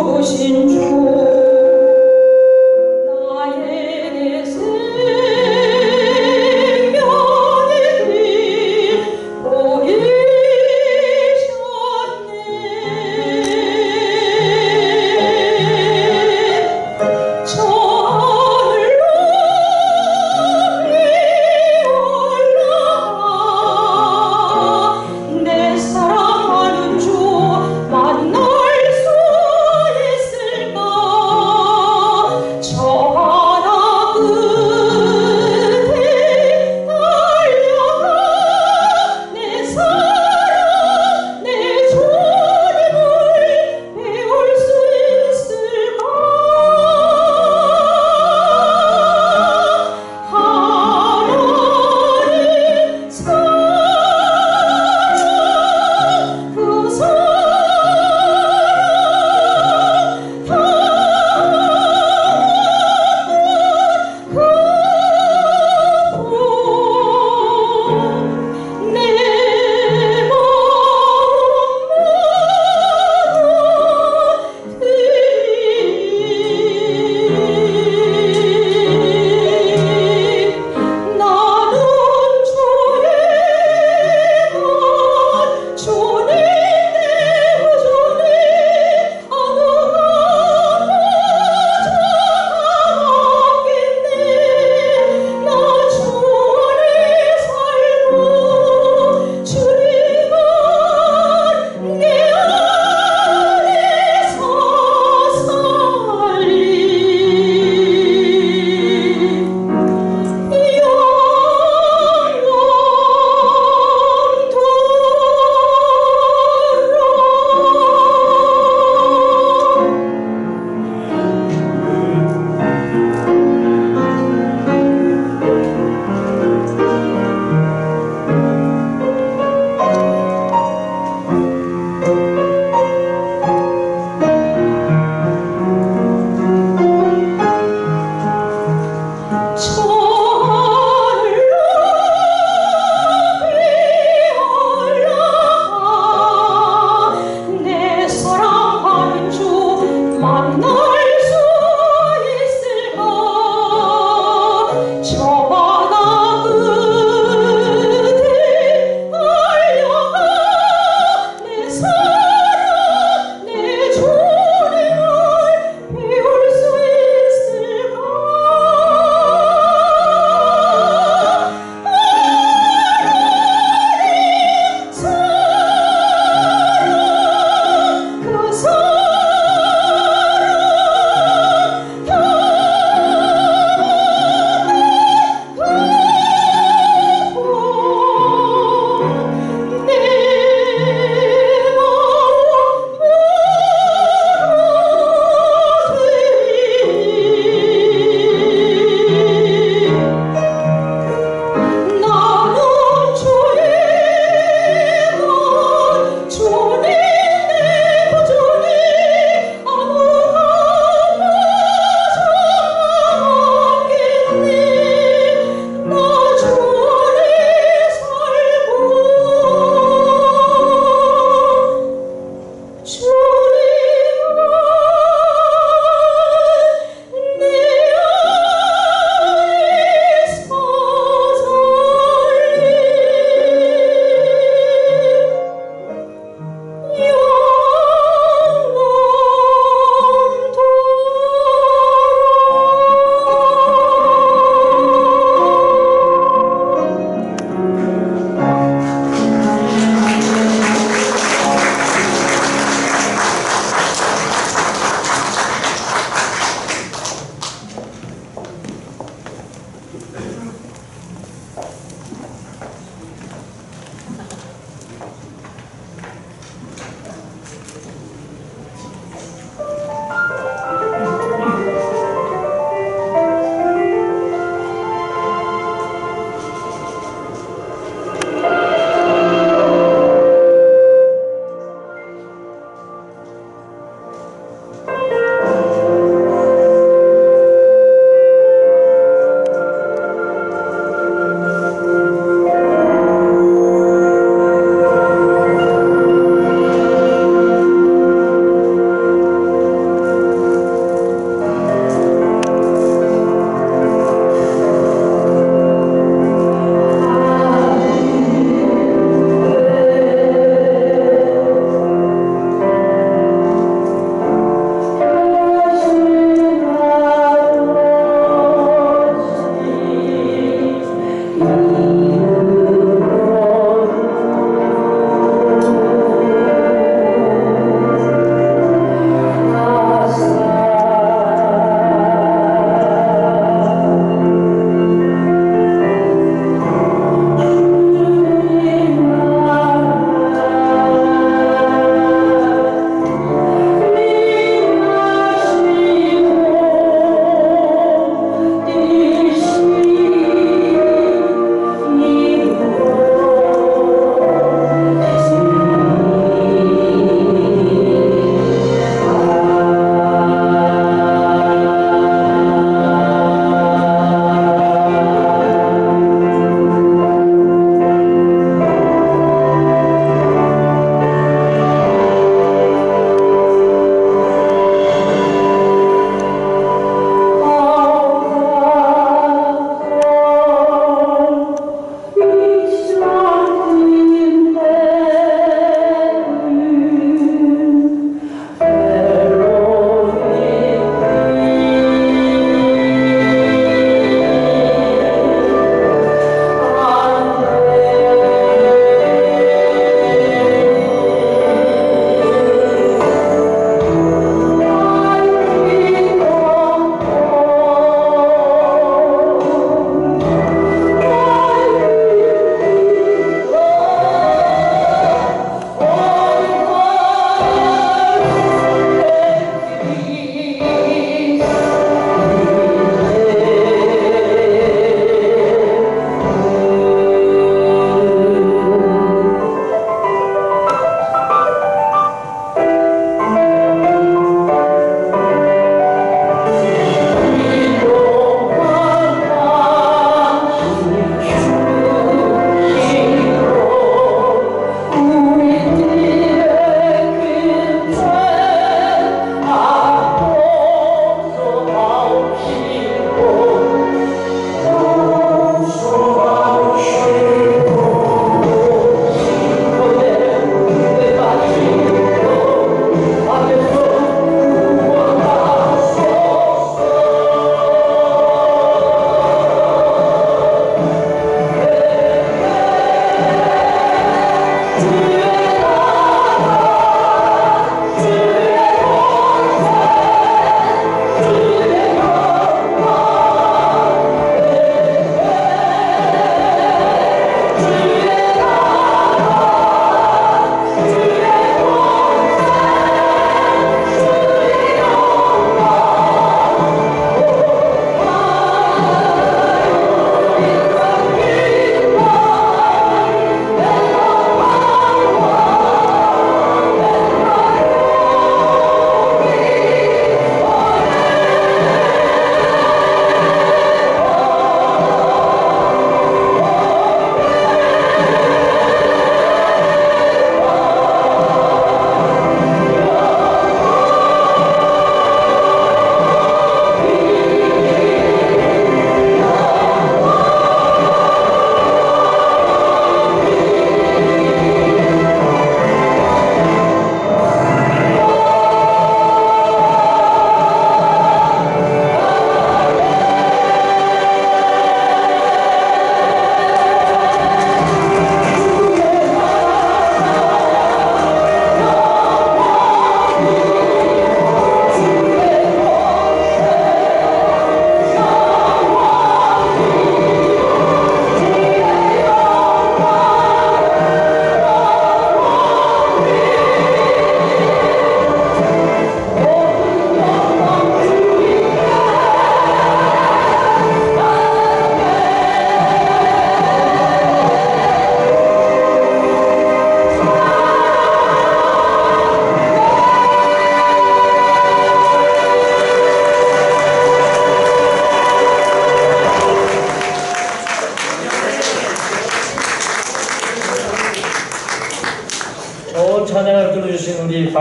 주신 주 나에게 생명의 길 보이셨네. 저를 높이 올라가 내 사랑하는 주 만날 수 있을까.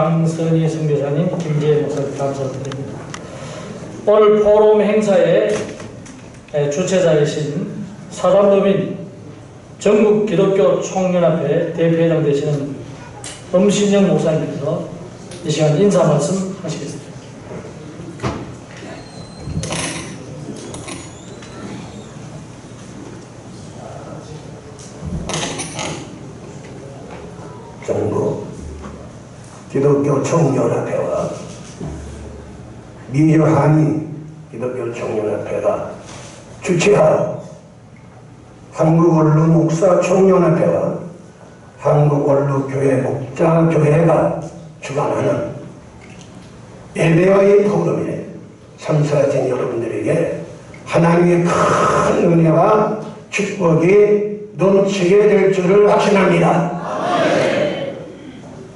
강선희 선교사님, 김재혜 목사님 감사드립니다. 오늘 포럼 행사의 주최자이신 사단법인 전국 기독교 총연합회 대표회장 되시는 엄신영 목사님께서 이 시간 인사 말씀 하시겠습니다. 전국 기독교 총연합회와 미주한인 기독교 총연합회가 주최하여 한국원로 목사 총연합회와 한국원로교회 목자교회가 주관하는 예배와의 포럼에 참석하신 여러분들에게 하나님의 큰 은혜와 축복이 넘치게 될 줄을 확신합니다.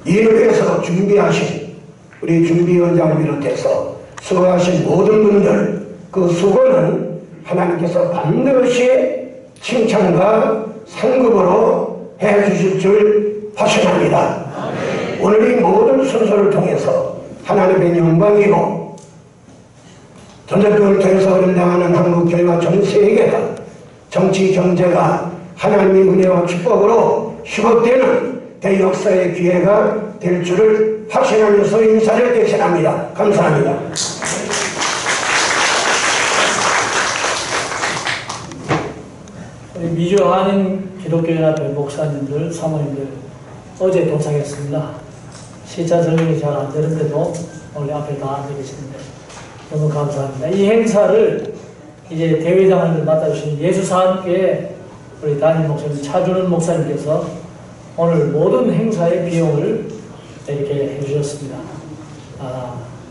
이를 위해서 준비하신 우리 준비위원장을 비롯해서 수고하신 모든 분들, 그 수고는 하나님께서 반드시 칭찬과 상급으로 해주실 줄 확신합니다. 오늘 이 모든 순서를 통해서 하나님의 영광이고 전쟁병을 통해서 어림당하는 한국교회와 전 세계가 정치, 경제가 하나님의 은혜와 축복으로 회복되는 대역사의 기회가 될 줄을 확신하면서 인사를 대신합니다. 감사합니다. 우리 미주한인 기독교연합회 목사님들, 사모님들 어제 도착했습니다. 시차 적용이 잘 안 되는데도 오늘 앞에 다 앉아 계시는데 너무 감사합니다. 이 행사를 이제 대회장을 맡아주신 예수사학교의 우리 담임 목사님 차준원 목사님께서 오늘 모든 행사의 비용을 이렇게 해주셨습니다.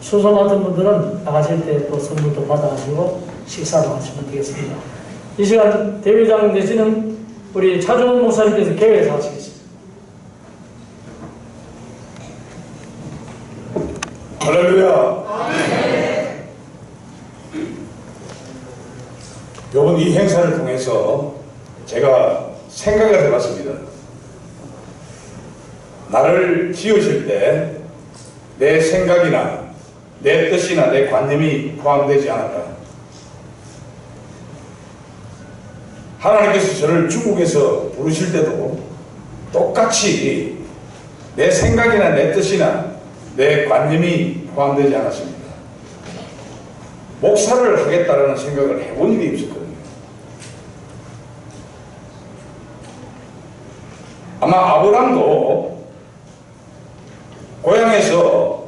수소 맡은 분들은 나가실 때 또 선물도 받아가지고 식사도 하시면 되겠습니다. 이 시간 대회장 되시는 우리 차준원 목사님께서 개회에서 하시겠습니다. 할렐루야. 이번 이 행사를 통해서 제가 생각이 해봤습니다. 나를 지으실 때 내 생각이나 내 뜻이나 내 관념이 포함되지 않았다. 하나님께서 저를 중국에서 부르실 때도 똑같이 내 생각이나 내 뜻이나 내 관념이 포함되지 않았습니다. 목사를 하겠다라는 생각을 해본 일이 없었거든요. 아마 아브람도 고향에서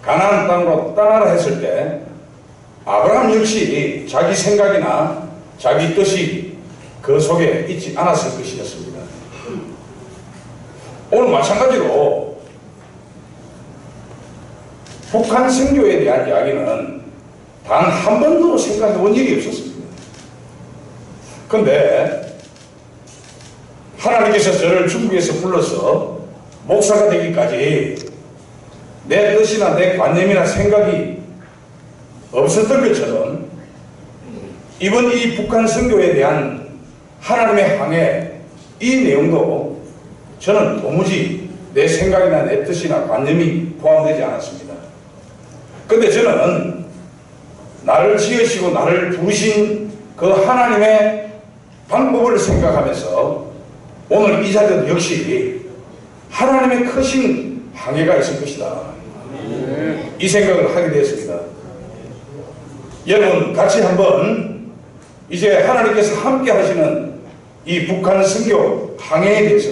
가나안 땅으로 떠나라 했을 때 아브람 역시 자기 생각이나 자기 뜻이 그 속에 있지 않았을 것이었습니다. 오늘 마찬가지로 북한 선교에 대한 이야기는 단 한 번도 생각해 본 일이 없었습니다. 그런데 하나님께서 저를 중국에서 불러서 목사가 되기까지 내 뜻이나 내 관념이나 생각이 없었던 것처럼 이번 이 북한 선교에 대한 하나님의 항해 이 내용도 저는 도무지 내 생각이나 내 뜻이나 관념이 포함되지 않았습니다. 그런데 저는 나를 지으시고 나를 부르신 그 하나님의 방법을 생각하면서 오늘 이 자리도 역시 하나님의 크신 항해가 있을 것이다. 이 생각을 하게 되었습니다. 여러분 같이 한번 이제 하나님께서 함께 하시는 이 북한 선교 항해에 대해서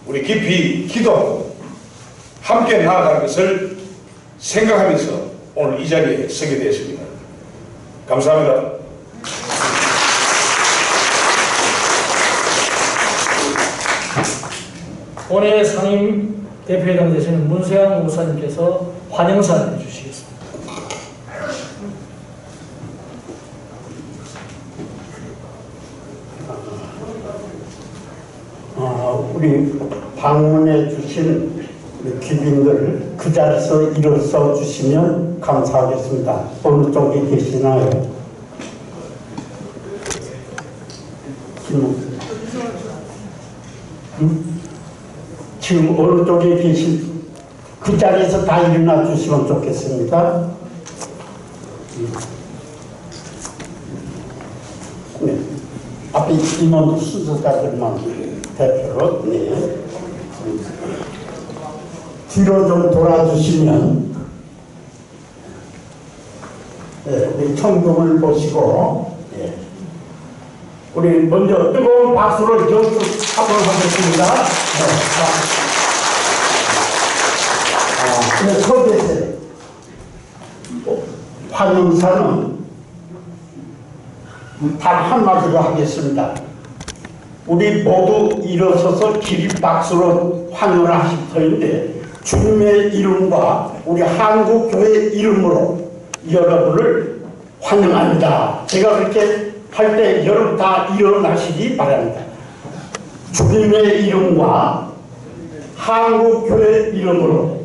우리 깊이 기도하고 함께 나아가는 것을 생각하면서 오늘 이 자리에 서게 되었습니다. 감사합니다. 오늘 상임 대표회장 되시는 문세양 목사님께서 환영사를 해주시겠습니다. 우리 방문해 주신 귀빈들 그 자리에서 일어서 주시면 감사하겠습니다. 어느 쪽에 계시나요? 지금 어느 쪽에 계신 그 자리에서 다 일어나 주시면 좋겠습니다. 네. 앞에 임원 순서자들만 대표로, 네. 뒤로 좀 돌아주시면, 네, 우리 청중을 보시고, 네. 우리 먼저 뜨거운 박수를 연습 한번 하겠습니다. 네, 서대세 환영사는 단 한마디로 하겠습니다. 우리 모두 일어서서 기립박수로 환영을 하실 터인데, 주님의 이름과 우리 한국교회 이름으로 여러분을 환영합니다. 제가 그렇게 할 때 여러분 다 일어나시기 바랍니다. 주님의 이름과 한국교회 이름으로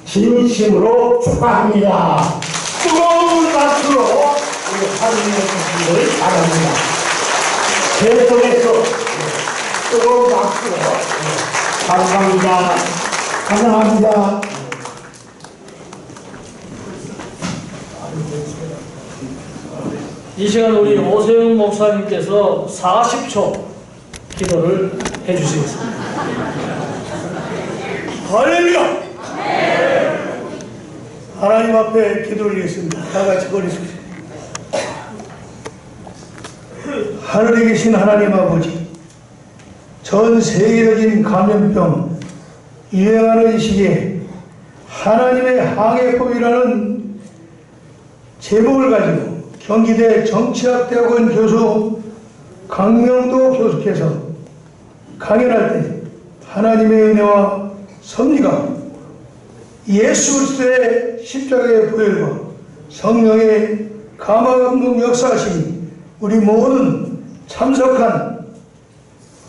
진심으로 축하합니다. 뜨거운 박수로 우리 환영해 주시기를 바랍니다. 계속해서 뜨거운 박수로 감사합니다. 환영합니다. 이 시간 우리 오세영 목사님께서 40초 기도를 해주시겠습니다. 할렐루야! 하나님 앞에 기도를 드리겠습니다. 다 같이 거리십시오. 하늘에 계신 하나님 아버지, 전 세계적인 감염병 유행하는 이 시기에 하나님의 항해법이라는 제목을 가지고 경기대 정치학대학원 교수 강명도 교수께서 강연할 때 하나님의 은혜와 섭리가 예수 그리스도의 십자가의 보혈과 성령의 감화감동 역사하심이 우리 모든 참석한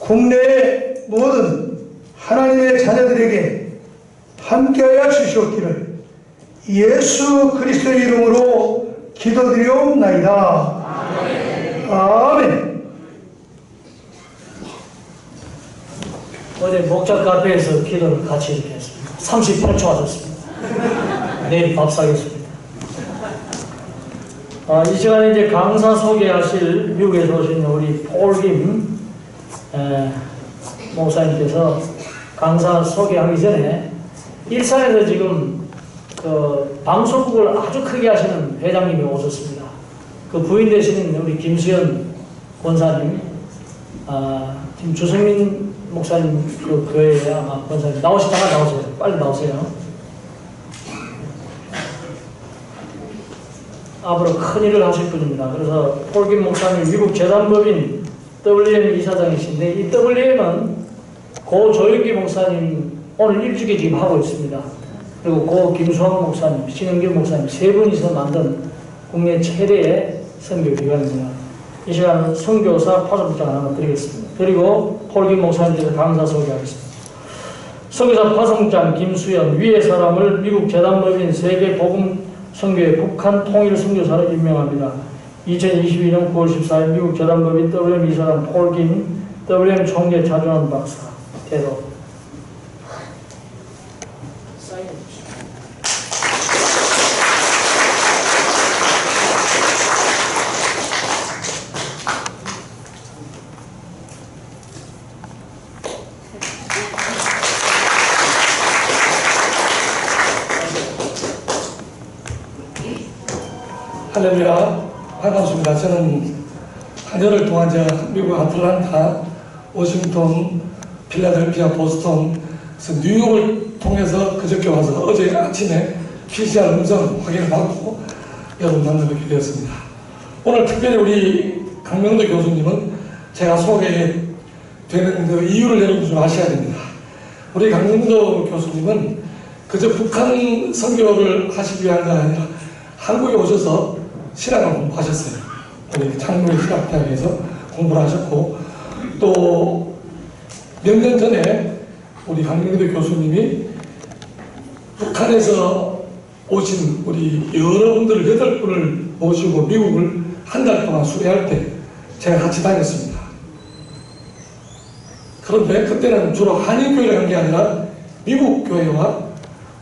국내의 모든 하나님의 자녀들에게 함께하여 주시옵기를 예수 그리스도의 이름으로 기도드리옵나이다. 아멘. 어제 목자 카페에서 기도를 같이 이렇게 했습니다. 38초 하셨습니다. 내일 밥 사겠습니다. 이 시간에 이제 강사 소개하실 미국에서 오신 우리 폴김 목사님께서 강사 소개하기 전에 일산에서 지금 그 방송국을 아주 크게 하시는 회장님이 오셨습니다. 그 부인 되시는 우리 김수현 권사님, 지금 주성민 목사님 그 교회에 아마 권사님 나오시다가 나오세요. 빨리 나오세요. 앞으로 큰 일을 하실 분입니다. 그래서 폴김 목사님 미국 재단법인 WM 이사장이신데 이 WM은 고 조영기 목사님 오늘 일주기 지금 하고 있습니다. 그리고 고 김수환 목사님, 신영길 목사님 세 분이서 만든 국내 최대의 선교기관입니다. 이 시간 선교사 파송장 하나 드리겠습니다. 그리고 폴김 목사님께서 강사 소개하겠습니다. 선교사 파송장 김수연 위의 사람을 미국 재단법인 세계복음 선교회 북한 통일 선교사로 임명합니다. 2022년 9월 14일 미국 재단법인 WM 이사람 폴김 WM 총재 자준환 박사 대도. 할렐루야. 반갑습니다. 저는 4년을 동안 미국 아틀란타, 워싱턴, 필라델피아, 보스턴, 그래서 뉴욕을 통해서 그저께 와서 어제 아침에 PCR 음성 확인을 받고 여러분 만나뵙게 되었습니다. 오늘 특별히 우리 강명도 교수님은 제가 소개되는 그 이유를 여러분 좀 아셔야 됩니다. 우리 강명도 교수님은 그저 북한 선교를 하시기 위한 아니라 한국에 오셔서 신학을 공부하셨어요. 우리 창문 신학대학에서 공부를 하셨고 또 몇 년 전에 우리 강명도 교수님이 북한에서 오신 우리 여러분들 8분을 모시고 미국을 한 달 동안 수료할 때 제가 같이 다녔습니다. 그런데 그때는 주로 한인교회를 한 게 아니라 미국 교회와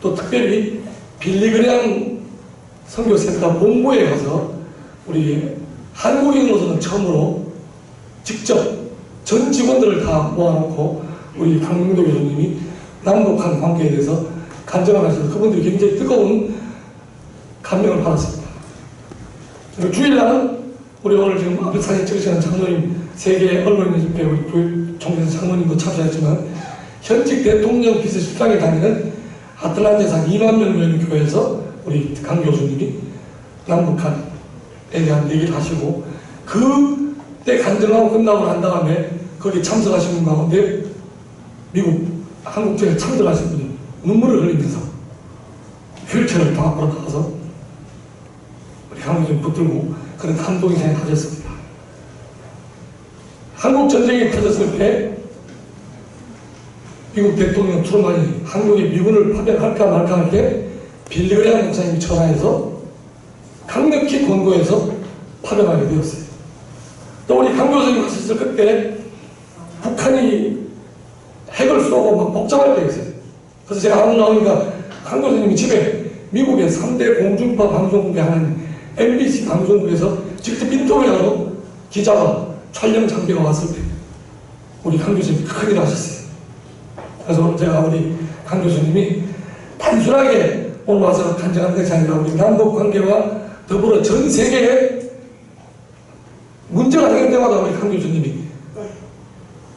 또 특별히 빌리그레암 선교센터 본부에 가서 우리 한국인으로서는 처음으로 직접 전 직원들을 다 모아놓고 우리 강명도 교수님이 남북한 관계에 대해서 간증을 하셔서 그분들이 굉장히 뜨거운 감명을 받았습니다. 그리고 주일날은 우리 오늘 지금 앞에 사진 찍으시는 장로님, 세계 언론인 집회 우리 총재선 장로님도 참석했지만 현직 대통령 비서실장에 다니는 아틀란타에서 2만 명 모이는 교회에서 우리 강 교수님이 남북한에 대한 얘기를 하시고 그때 간증하고 끝나고 난 다음에 거기 참석하신 분 가운데 미국 한국교회에 참석하신 분이 눈물을 흘리면서 휠체어를 다 앞으로 나가서 우리 강 교수님 붙들고 그런 감동이 생각하셨습니다. 한국 전쟁이 터졌을 때 미국 대통령 트루만이 한국에 미군을 파병할까 말까 할 때 빌리그레암 목사님이 전화해서 강력히 권고해서 파병하게 되었어요. 또 우리 강 교수님 하셨을 그때 북한이 핵을 쏘고 막 복잡할 때였어요. 그래서 제가 한국 나오니까 강 교수님이 집에 미국의 3대 공중파 방송국의 하나인 MBC 방송국에서 직접 인터뷰하러 기자와 촬영 장비가 왔을 때 우리 강 교수님이 큰일 하셨어요. 그래서 제가 우리 강 교수님이 단순하게 오늘 와서 간증하는 것이 아니라 우리 남북 관계와 더불어 전 세계에 문제가 생길 때마다 우리 강 교수님이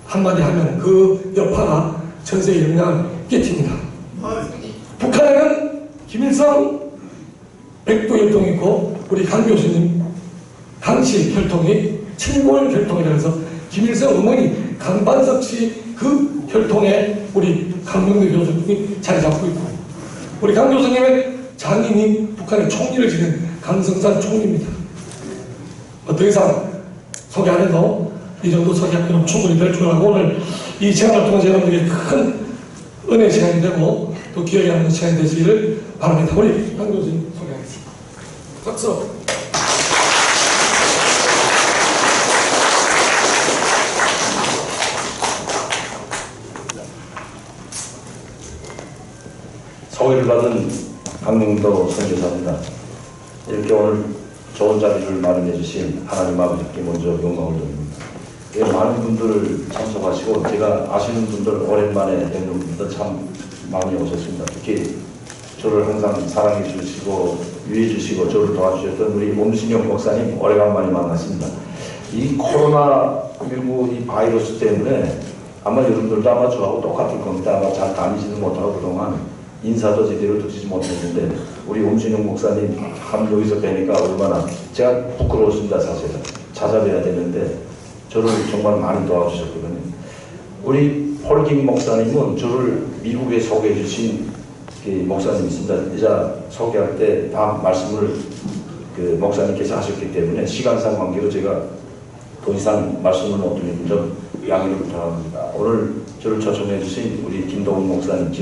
한마디 하면 그 여파가 전 세계에 영향을 끼칩니다. 북한에는 김일성 백두 혈통이 있고 우리 강 교수님 강씨 혈통이 칠골 혈통이라 해서 김일성 어머니 강반석 씨 그 혈통에 우리 강명대 교수님이 자리 잡고 있고 우리 강 교수님의 장인이 북한의 총리를 지낸 강성산 총리입니다. 더 이상 소개 안 해도 이 정도 소개하면 충분히 될 줄 알고 오늘 이 시간을 통해서 여러분들에게 큰 은혜 시간이 되고 또 기억에 남는 시간이 되시기를 바랍니다. 우리 강 교수님 소개하겠습니다. 박수. 소개를 받은 강명도 선교사입니다. 이렇게 오늘 좋은 자리를 마련해 주신 하나님 아버지께 먼저 영광을 드립니다. 많은 분들 참석하시고 제가 아시는 분들 오랜만에 뵙는 분들 참 많이 오셨습니다. 특히 저를 항상 사랑해 주시고 유해 주시고 저를 도와주셨던 우리 엄신영 목사님 오래간만에 만났습니다. 이 코로나19 이 바이러스 때문에 아마 여러분들도 아마 저하고 똑같을 겁니다. 아마 잘 다니지는 못하고 그동안 인사도 제대로 듣지 못했는데 우리 엄신영 목사님 한 여기서 뵈니까 얼마나 제가 부끄러웠습니다. 사실은 찾아뵈야 되는데 저를 정말 많이 도와주셨거든요. 우리 폴김 목사님은 저를 미국에 소개해 주신 목사님이 있습니다. 이자 소개할 때 다 말씀을 그 목사님께서 하셨기 때문에 시간상 관계로 제가 더 이상 말씀을 못 드리는 점 양해를 부탁합니다. 오늘 저를 초청해 주신 우리 김동훈 목사님,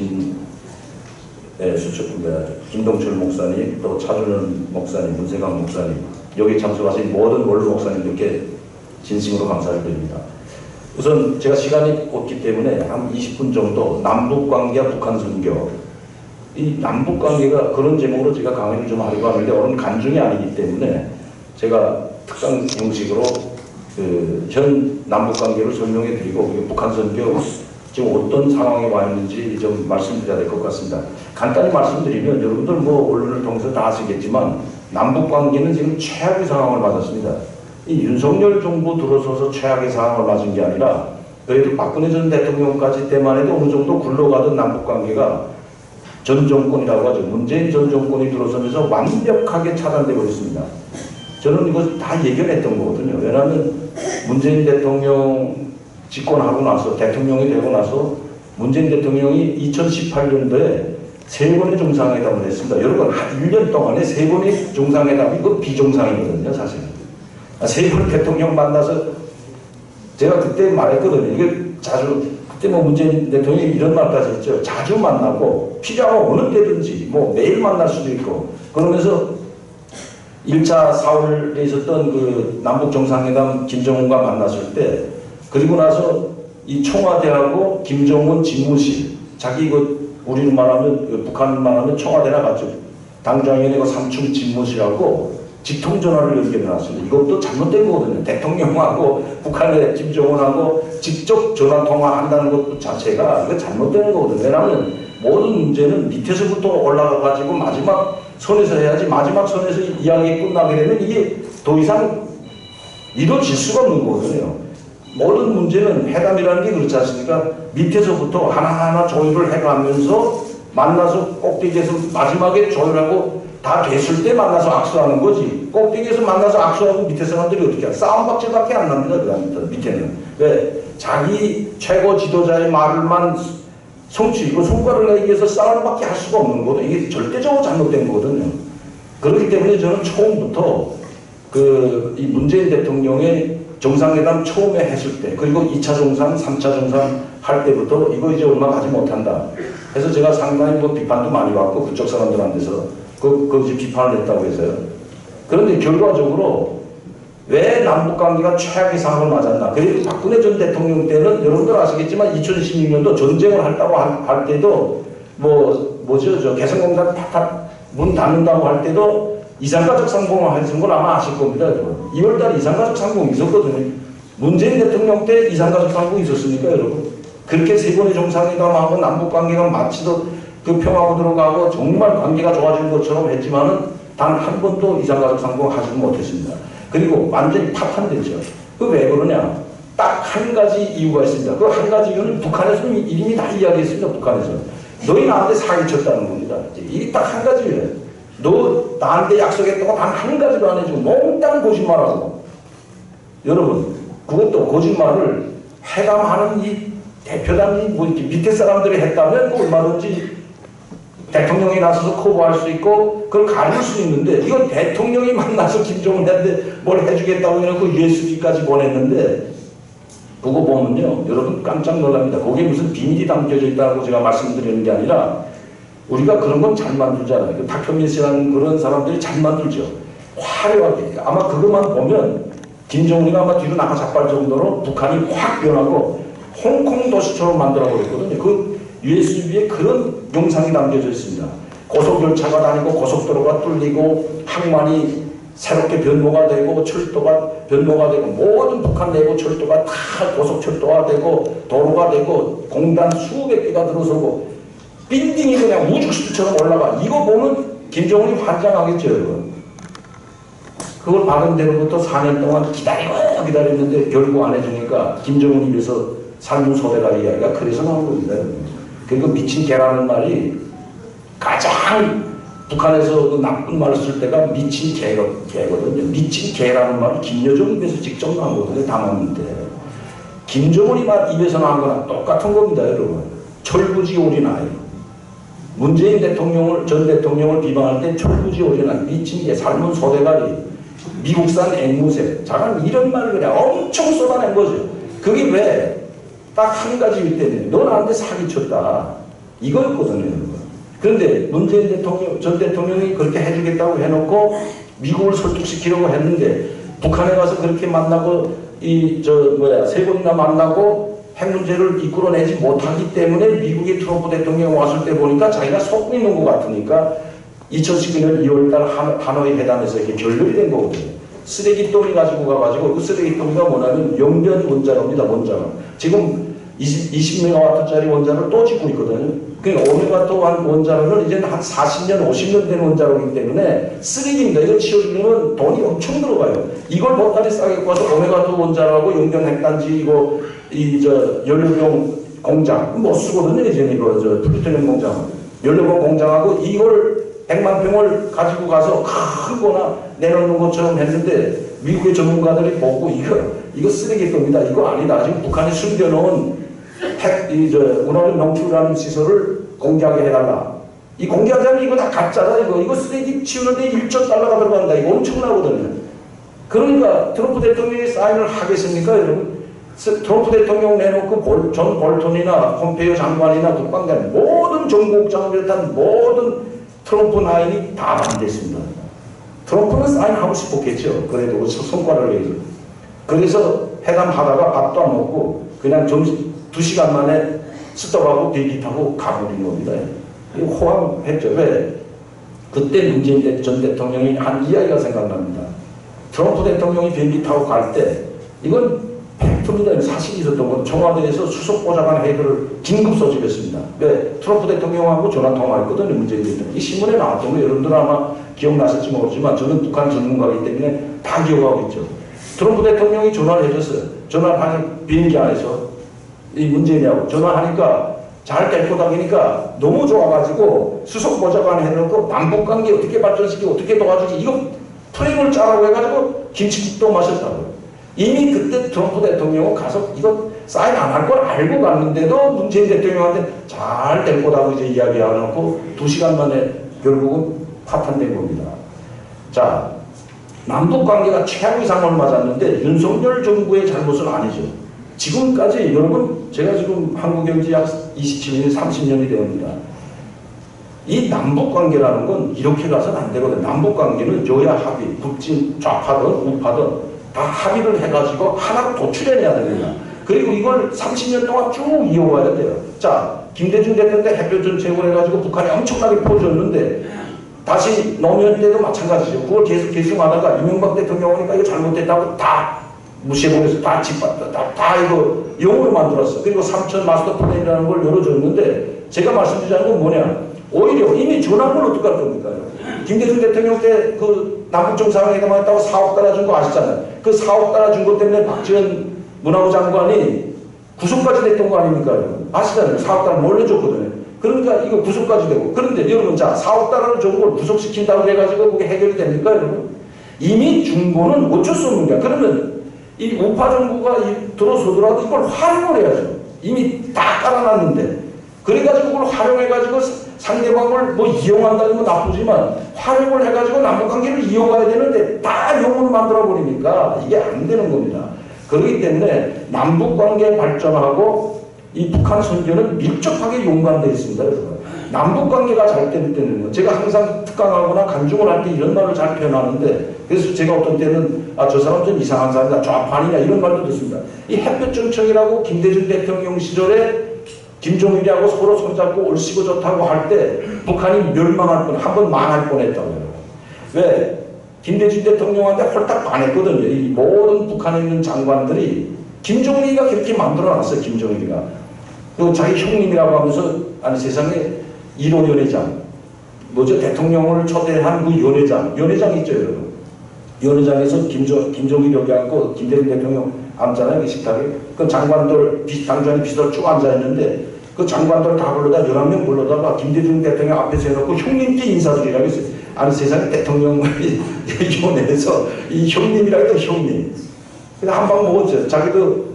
김동철 목사님, 또 차준원 목사님, 문세강 목사님, 여기 참석하신 모든 원로 목사님들께 진심으로 감사를 드립니다. 우선 제가 시간이 없기 때문에 한 20분 정도 남북관계와 북한 선교, 이 남북관계가 그런 제목으로 제가 강의를 좀 하려고 하는데 오늘 간증이 아니기 때문에 제가 특강 형식으로 현 남북관계를 설명해 드리고 북한 선교 지금 어떤 상황에 와 있는지 좀 말씀드려야 될 것 같습니다. 간단히 말씀드리면 여러분들 뭐 언론을 통해서 다 아시겠지만 남북관계는 지금 최악의 상황을 맞았습니다. 이 윤석열 정부 들어서서 최악의 상황을 맞은 게 아니라 그래도 박근혜 전 대통령까지 때만 해도 어느 정도 굴러가던 남북관계가 전 정권이라고 하죠. 문재인 전 정권이 들어서면서 완벽하게 차단되고 있습니다. 저는 이거 다 예견했던 거거든요. 왜냐하면 문재인 대통령 집권하고 나서 대통령이 되고 나서 문재인 대통령이 2018년도에 3번의 정상회담을 했습니다. 여러분 한 1년 동안에 3번의 정상회담이 이거 비정상이거든요. 사실 3번 대통령 만나서 제가 그때 말했거든요. 이게 자주 그때 뭐 문재인 대통령이 이런 말까지 했죠. 자주 만나고 필요하면 어느 때든지 뭐 매일 만날 수도 있고 그러면서 1차 4월에 있었던 그 남북 정상회담 김정은과 만났을 때 그리고 나서 이 청와대하고 김정은 집무실 자기 그 우리는 말하면 북한 말하면 청와대나 같죠. 당장에 그 3층 집무실하고 직통전화를 연결해놨습니다. 이것도 잘못된 거거든요. 대통령하고 북한의 김정은하고 직접 전화통화한다는 것 자체가 이거 잘못되는 거거든요. 왜냐하면 모든 문제는 밑에서부터 올라가가지고 마지막 선에서 해야지 마지막 선에서 이야기 끝나게 되면 이게 더 이상 이루어질 수가 없는 거거든요. 모든 문제는 회담이라는 게 그렇지 않습니까? 밑에서부터 하나하나 조율을 해가면서 만나서 꼭대기에서 마지막에 조율하고 다 됐을 때 만나서 악수하는 거지. 꼭대기에서 만나서 악수하고 밑에 사람들이 어떻게 해? 싸움박질밖에 안 납니다. 그 밑에는. 왜? 자기 최고 지도자의 말만 성취, 성과를 내기 위해서 싸움밖에 할 수가 없는 거거든요. 이게 절대적으로 잘못된 거거든요. 그렇기 때문에 저는 처음부터 이 문재인 대통령의 정상회담 처음에 했을 때, 그리고 2차 정상, 3차 정상 할 때부터 이거 이제 얼마 가지 못한다. 그래서 제가 상당히 비판도 많이 받고 그쪽 사람들한테서 이제 비판을 했다고 해서요. 그런데 결과적으로 왜 남북관계가 최악의 상황을 맞았나. 그리고 박근혜 전 대통령 때는 여러분들 아시겠지만 2016년도 전쟁을 한다고 할 때도 저 개성공단 탁탁 문 닫는다고 할 때도 이산가족 상봉을 했던 걸 아마 아실 겁니다. 2월달에 이산가족 상봉이 있었거든요. 문재인 대통령 때 이산가족 상봉이 있었습니까, 여러분? 그렇게 세 번의 정상회담하고 남북관계가 마치도 평화로 들어가고 정말 관계가 좋아진 것처럼 했지만은 단 한 번도 이산가족 상봉을 하지 못했습니다. 그리고 완전히 파탄됐죠. 왜 그러냐? 딱 한 가지 이유가 있습니다. 그 한 가지 이유는 북한에서는 이미 다 이야기했습니다. 북한에서. 너희 나한테 사기쳤다는 겁니다. 이게 딱 한 가지예요. 너 나한테 약속했다고 단 한 가지도 안 해주고 몽땅 거짓말하고. 여러분, 그것도 거짓말을 해감하는 이 대표단이 이렇게 밑에 사람들이 했다면 얼마든지 대통령이 나서서 커버할 수 있고 그걸 가릴 수 있는데, 이건 대통령이 만나서 김정은한테 뭘 해주겠다고 해놓고 USB까지 보냈는데, 그거 보면요 여러분 깜짝 놀랍니다. 거기에 무슨 비밀이 담겨져 있다고 제가 말씀드리는 게 아니라 우리가 그런 건 잘 만들잖아요. 박현민 씨라는 그런 사람들이 잘 만들죠. 화려하게. 아마 그것만 보면 김정은이가 아마 뒤로 나가 자빠질 정도로 북한이 확 변하고 홍콩 도시처럼 만들어버렸거든요. 그 USB에 그런 영상이 남겨져 있습니다. 고속열차가 다니고 고속도로가 뚫리고 항만이 새롭게 변모가 되고 철도가 변모가 되고 모든 북한 내부 철도가 다 고속철도가 되고 도로가 되고 공단 수백 개가 들어서고 빌딩이 그냥 우주수처럼 올라가. 이거 보면 김정은이 환장하겠죠, 여러분. 그걸 받은 대로부터 4년 동안 기다렸는데 결국 안 해주니까 김정은이 입에서 삶은 소대가리 이야기가 그래서 나온 겁니다. 그리고 미친 개라는 말이 가장 북한에서 그 나쁜 말을 쓸 때가 미친 개거든요. 미친 개라는 말은 김여정 입에서 직접 나온 거거든요. 담았는데. 김정은이 말 입에서 나온 거랑 똑같은 겁니다, 여러분. 철부지 오리나이. 문재인 전 대통령을 비방할 때 철부지 오리나이. 미친 개, 삶은 소대가리, 미국산 앵무새. 자간 이런 말을 그냥 엄청 쏟아낸 거죠. 그게 왜? 딱 한 가지 일 때문에 너 나한테 사기쳤다. 이거였거든요, 여러분. 그런데 문재인 전 대통령이 그렇게 해주겠다고 해놓고 미국을 설득시키려고 했는데 북한에 가서 그렇게 만나고 세 번이나 만나고 핵 문제를 이끌어내지 못하기 때문에 미국의 트럼프 대통령이 왔을 때 보니까 자기가 속고 있는 것 같으니까 2019년 2월달 하노이 회담에서 이렇게 결렬이 된 거거든요. 쓰레기더미 가지고 가가지고 그 쓰레기더미가 뭐냐면 영변 원자로입니다. 원자로. 지금 20메가와트짜리 원자로를 또 짓고 있거든요. 그러니까 5메가와트 원자로는 이제 한 40년, 50년 된 원자로이기 때문에 쓰레기입니다. 이거 치워주려면 돈이 엄청 들어가요. 이걸 보따리 싸게 구워서 5메가와트 원자로하고 영변 핵단지 연료용 공장 못 쓰거든요. 이제는 플루토늄 공장, 연료용 공장하고 이걸 100만 평을 가지고 가서 크거나 내놓는 것처럼 했는데 미국의 전문가들이 보고 이거 쓰레기입니다. 이거 아니다. 지금 북한이 숨겨놓은 우라늄 농출하는 시설을 공개하게 해달라. 이 공개하자면 이거 다 가짜다. 이거 쓰레기 치우는데 1조 달러가 들어간다. 이거 엄청나거든요. 그러니까 트럼프 대통령이 사인을 하겠습니까, 여러분? 트럼프 대통령 내놓고 존 볼턴이나 폼페이오 장관이나 국방장 모든 정보국장을 비롯한 모든 트럼프 라인이 다 반대했습니다. 트럼프는 사인하고 싶었겠죠. 그래도 성과를 내서. 그래서 회담하다가 밥도 안 먹고 그냥 2시간 만에 스톱하고 비행기 타고 가버린 겁니다. 호황했죠. 왜? 그때 문재인 전 대통령이 한 이야기가 생각납니다. 트럼프 대통령이 비행기 타고 갈 때 이건 팩트입니다. 사실이 있었던 건 청와대에서 수석보좌관 회의를 긴급 소집했습니다. 왜? 트럼프 대통령하고 전화 통화했거든요. 문재인 대통령. 이 신문에 나왔던 거 여러분들 아마 기억나실지 모르지만 저는 북한 전문가이기 때문에 다 기억하고 있죠. 트럼프 대통령이 전화를 해줬어요. 전화를 하니 비행기 안에서 이 문재인이하고 전화하니까 잘 데리고 다니니까 너무 좋아가지고 수석보좌관 해놓고 남북관계 어떻게 발전시키고 어떻게 도와주기 이거 프레임을 짜라고 해가지고 김치국도 마셨다고요. 이미 그때 트럼프 대통령은 가서 이거 사인 안 할 걸 알고 갔는데도 문재인 대통령한테 잘 데리고 다고 이제 이야기해놓고 2시간 만에 결국은 파탄된 겁니다. 자, 남북관계가 최악의 상황을 맞았는데 윤석열 정부의 잘못은 아니죠. 지금까지 여러분 제가 지금 한국경제 약 27년, 30년이 되었습니다. 이 남북관계라는 건 이렇게 가서는 안 되거든요. 남북관계는 여야 합의, 북진 좌파든 우파든 다 합의를 해가지고 하나로 도출해내야 됩니다. 그리고 이걸 30년 동안 쭉 이어가야 돼요. 자, 김대중 대통령 때 햇볕 정책을 해가지고 북한이 엄청나게 퍼졌는데 다시 노무현 때도 마찬가지죠. 그걸 계속 하다가 이명박 대통령 오니까 이거 잘못됐다고 다 무시해보면서 다 짓밟다. 다 이거 용어로 만들었어. 그리고 삼천 마스터 플랜이라는 걸 열어줬는데 제가 말씀드리자는 건 뭐냐. 오히려 이미 전환을 어떡할 겁니까? 김대중 대통령 때 그 남북정상회담 했다고 4억 달러 준 거 아시잖아요. 그 4억 달러 준 것 때문에 박지원 문화부 장관이 구속까지 됐던 거 아닙니까? 아시잖아요. 4억 달러 몰래 줬거든요. 그러니까 이거 구속까지 되고. 그런데 여러분, 자, 4억 달러를 준 걸 구속시킨다고 해가지고 그게 해결이 됩니까, 여러분? 이미 준 거는 어쩔 수 없는 거야. 그러면 이 우파 정부가 들어서더라도 이걸 활용을 해야죠. 이미 다 깔아놨는데. 그래가지고 그걸 활용해가지고 상대방을 뭐 이용한다는 건 나쁘지만 활용을 해가지고 남북관계를 이어가야 되는데 다 용어를 만들어버리니까 이게 안 되는 겁니다. 그렇기 때문에 남북관계 발전하고 이 북한 선전은 밀접하게 연관되어 있습니다. 남북관계가 잘 될 때는 제가 항상 특강하거나 간증을 할 때 이런 말을 잘 표현하는데 그래서 제가 어떤 때는 저 사람 좀 이상한 사람이다 좌판이냐 이런 말도 듣습니다. 이 햇볕 정책이라고 김대중 대통령 시절에 김종일이하고 서로 손잡고 얼씨구 좋다고 할 때 북한이 멸망할 뻔, 한 번 망할 뻔했다고요. 왜? 김대중 대통령한테 홀딱 반했거든요. 이 모든 북한에 있는 장관들이 김종일이가 그렇게 만들어놨어요. 김종일이가. 또 자기 형님이라고 하면서 아니 세상에 1호 연회장 뭐죠? 대통령을 초대한 그 연회장 있죠 여러분. 연회장에서 김종일 여기 앉고 김대중 대통령 앉잖아요. 식탁에. 그 장관들 당전이 비서로 쭉 앉아있는데 그 장관들 다 불러다 11명 불러다가 김대중 대통령 앞에서 해놓고 형님께 인사드리라고 했어요. 아니 세상에 대통령을 연회에서 이 형님이라고 해도 형님. 근데 한 방 먹었죠. 자기도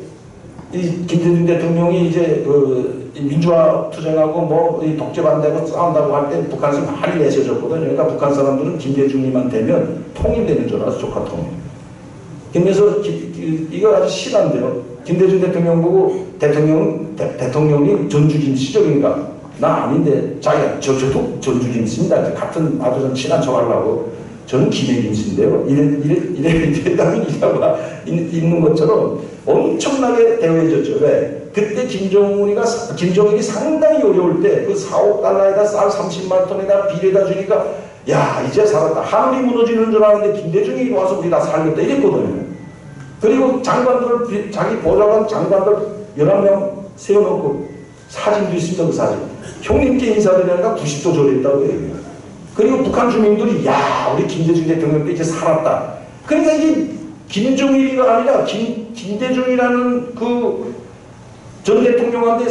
이 김대중 대통령이 이제 그 민주화 투쟁하고 뭐 이 독재 반대하고 싸운다고 할 때 북한에서 많이 내세워졌거든요. 그러니까 북한 사람들은 김대중님만 되면 통일되는 줄 알아서 조카 통일. 그래서 이거 아주 실한데요. 김대중 대통령 보고 대통령이 전주 김씨적인가? 나 아닌데 자기가 저도 전주 김씨입니다. 같은 아주 좀 친한 척 하려고 저는 김해 김씨인데요. 이래 대답이라고 있는 것처럼 엄청나게 대우해줬죠. 왜? 그때 김정일이 상당히 어려울 때 그 4억 달러에다 쌀 30만 톤에다 비례다 주니까 야 이제 살았다. 하늘이 무너지는 줄 알았는데 김대중이 와서 우리 다 살겠다 이랬거든요. 그리고 장관들 자기 보좌관 장관들 11명 세워놓고 사진도 있습니다. 그 사진. 형님께 인사드리니까 90도 절했다고 얘기해요. 그리고 북한 주민들이 야 우리 김대중 대통령 때 이제 살았다. 그러니까 이게 김정일이가 아니라 김대중이라는 그 전 대통령한테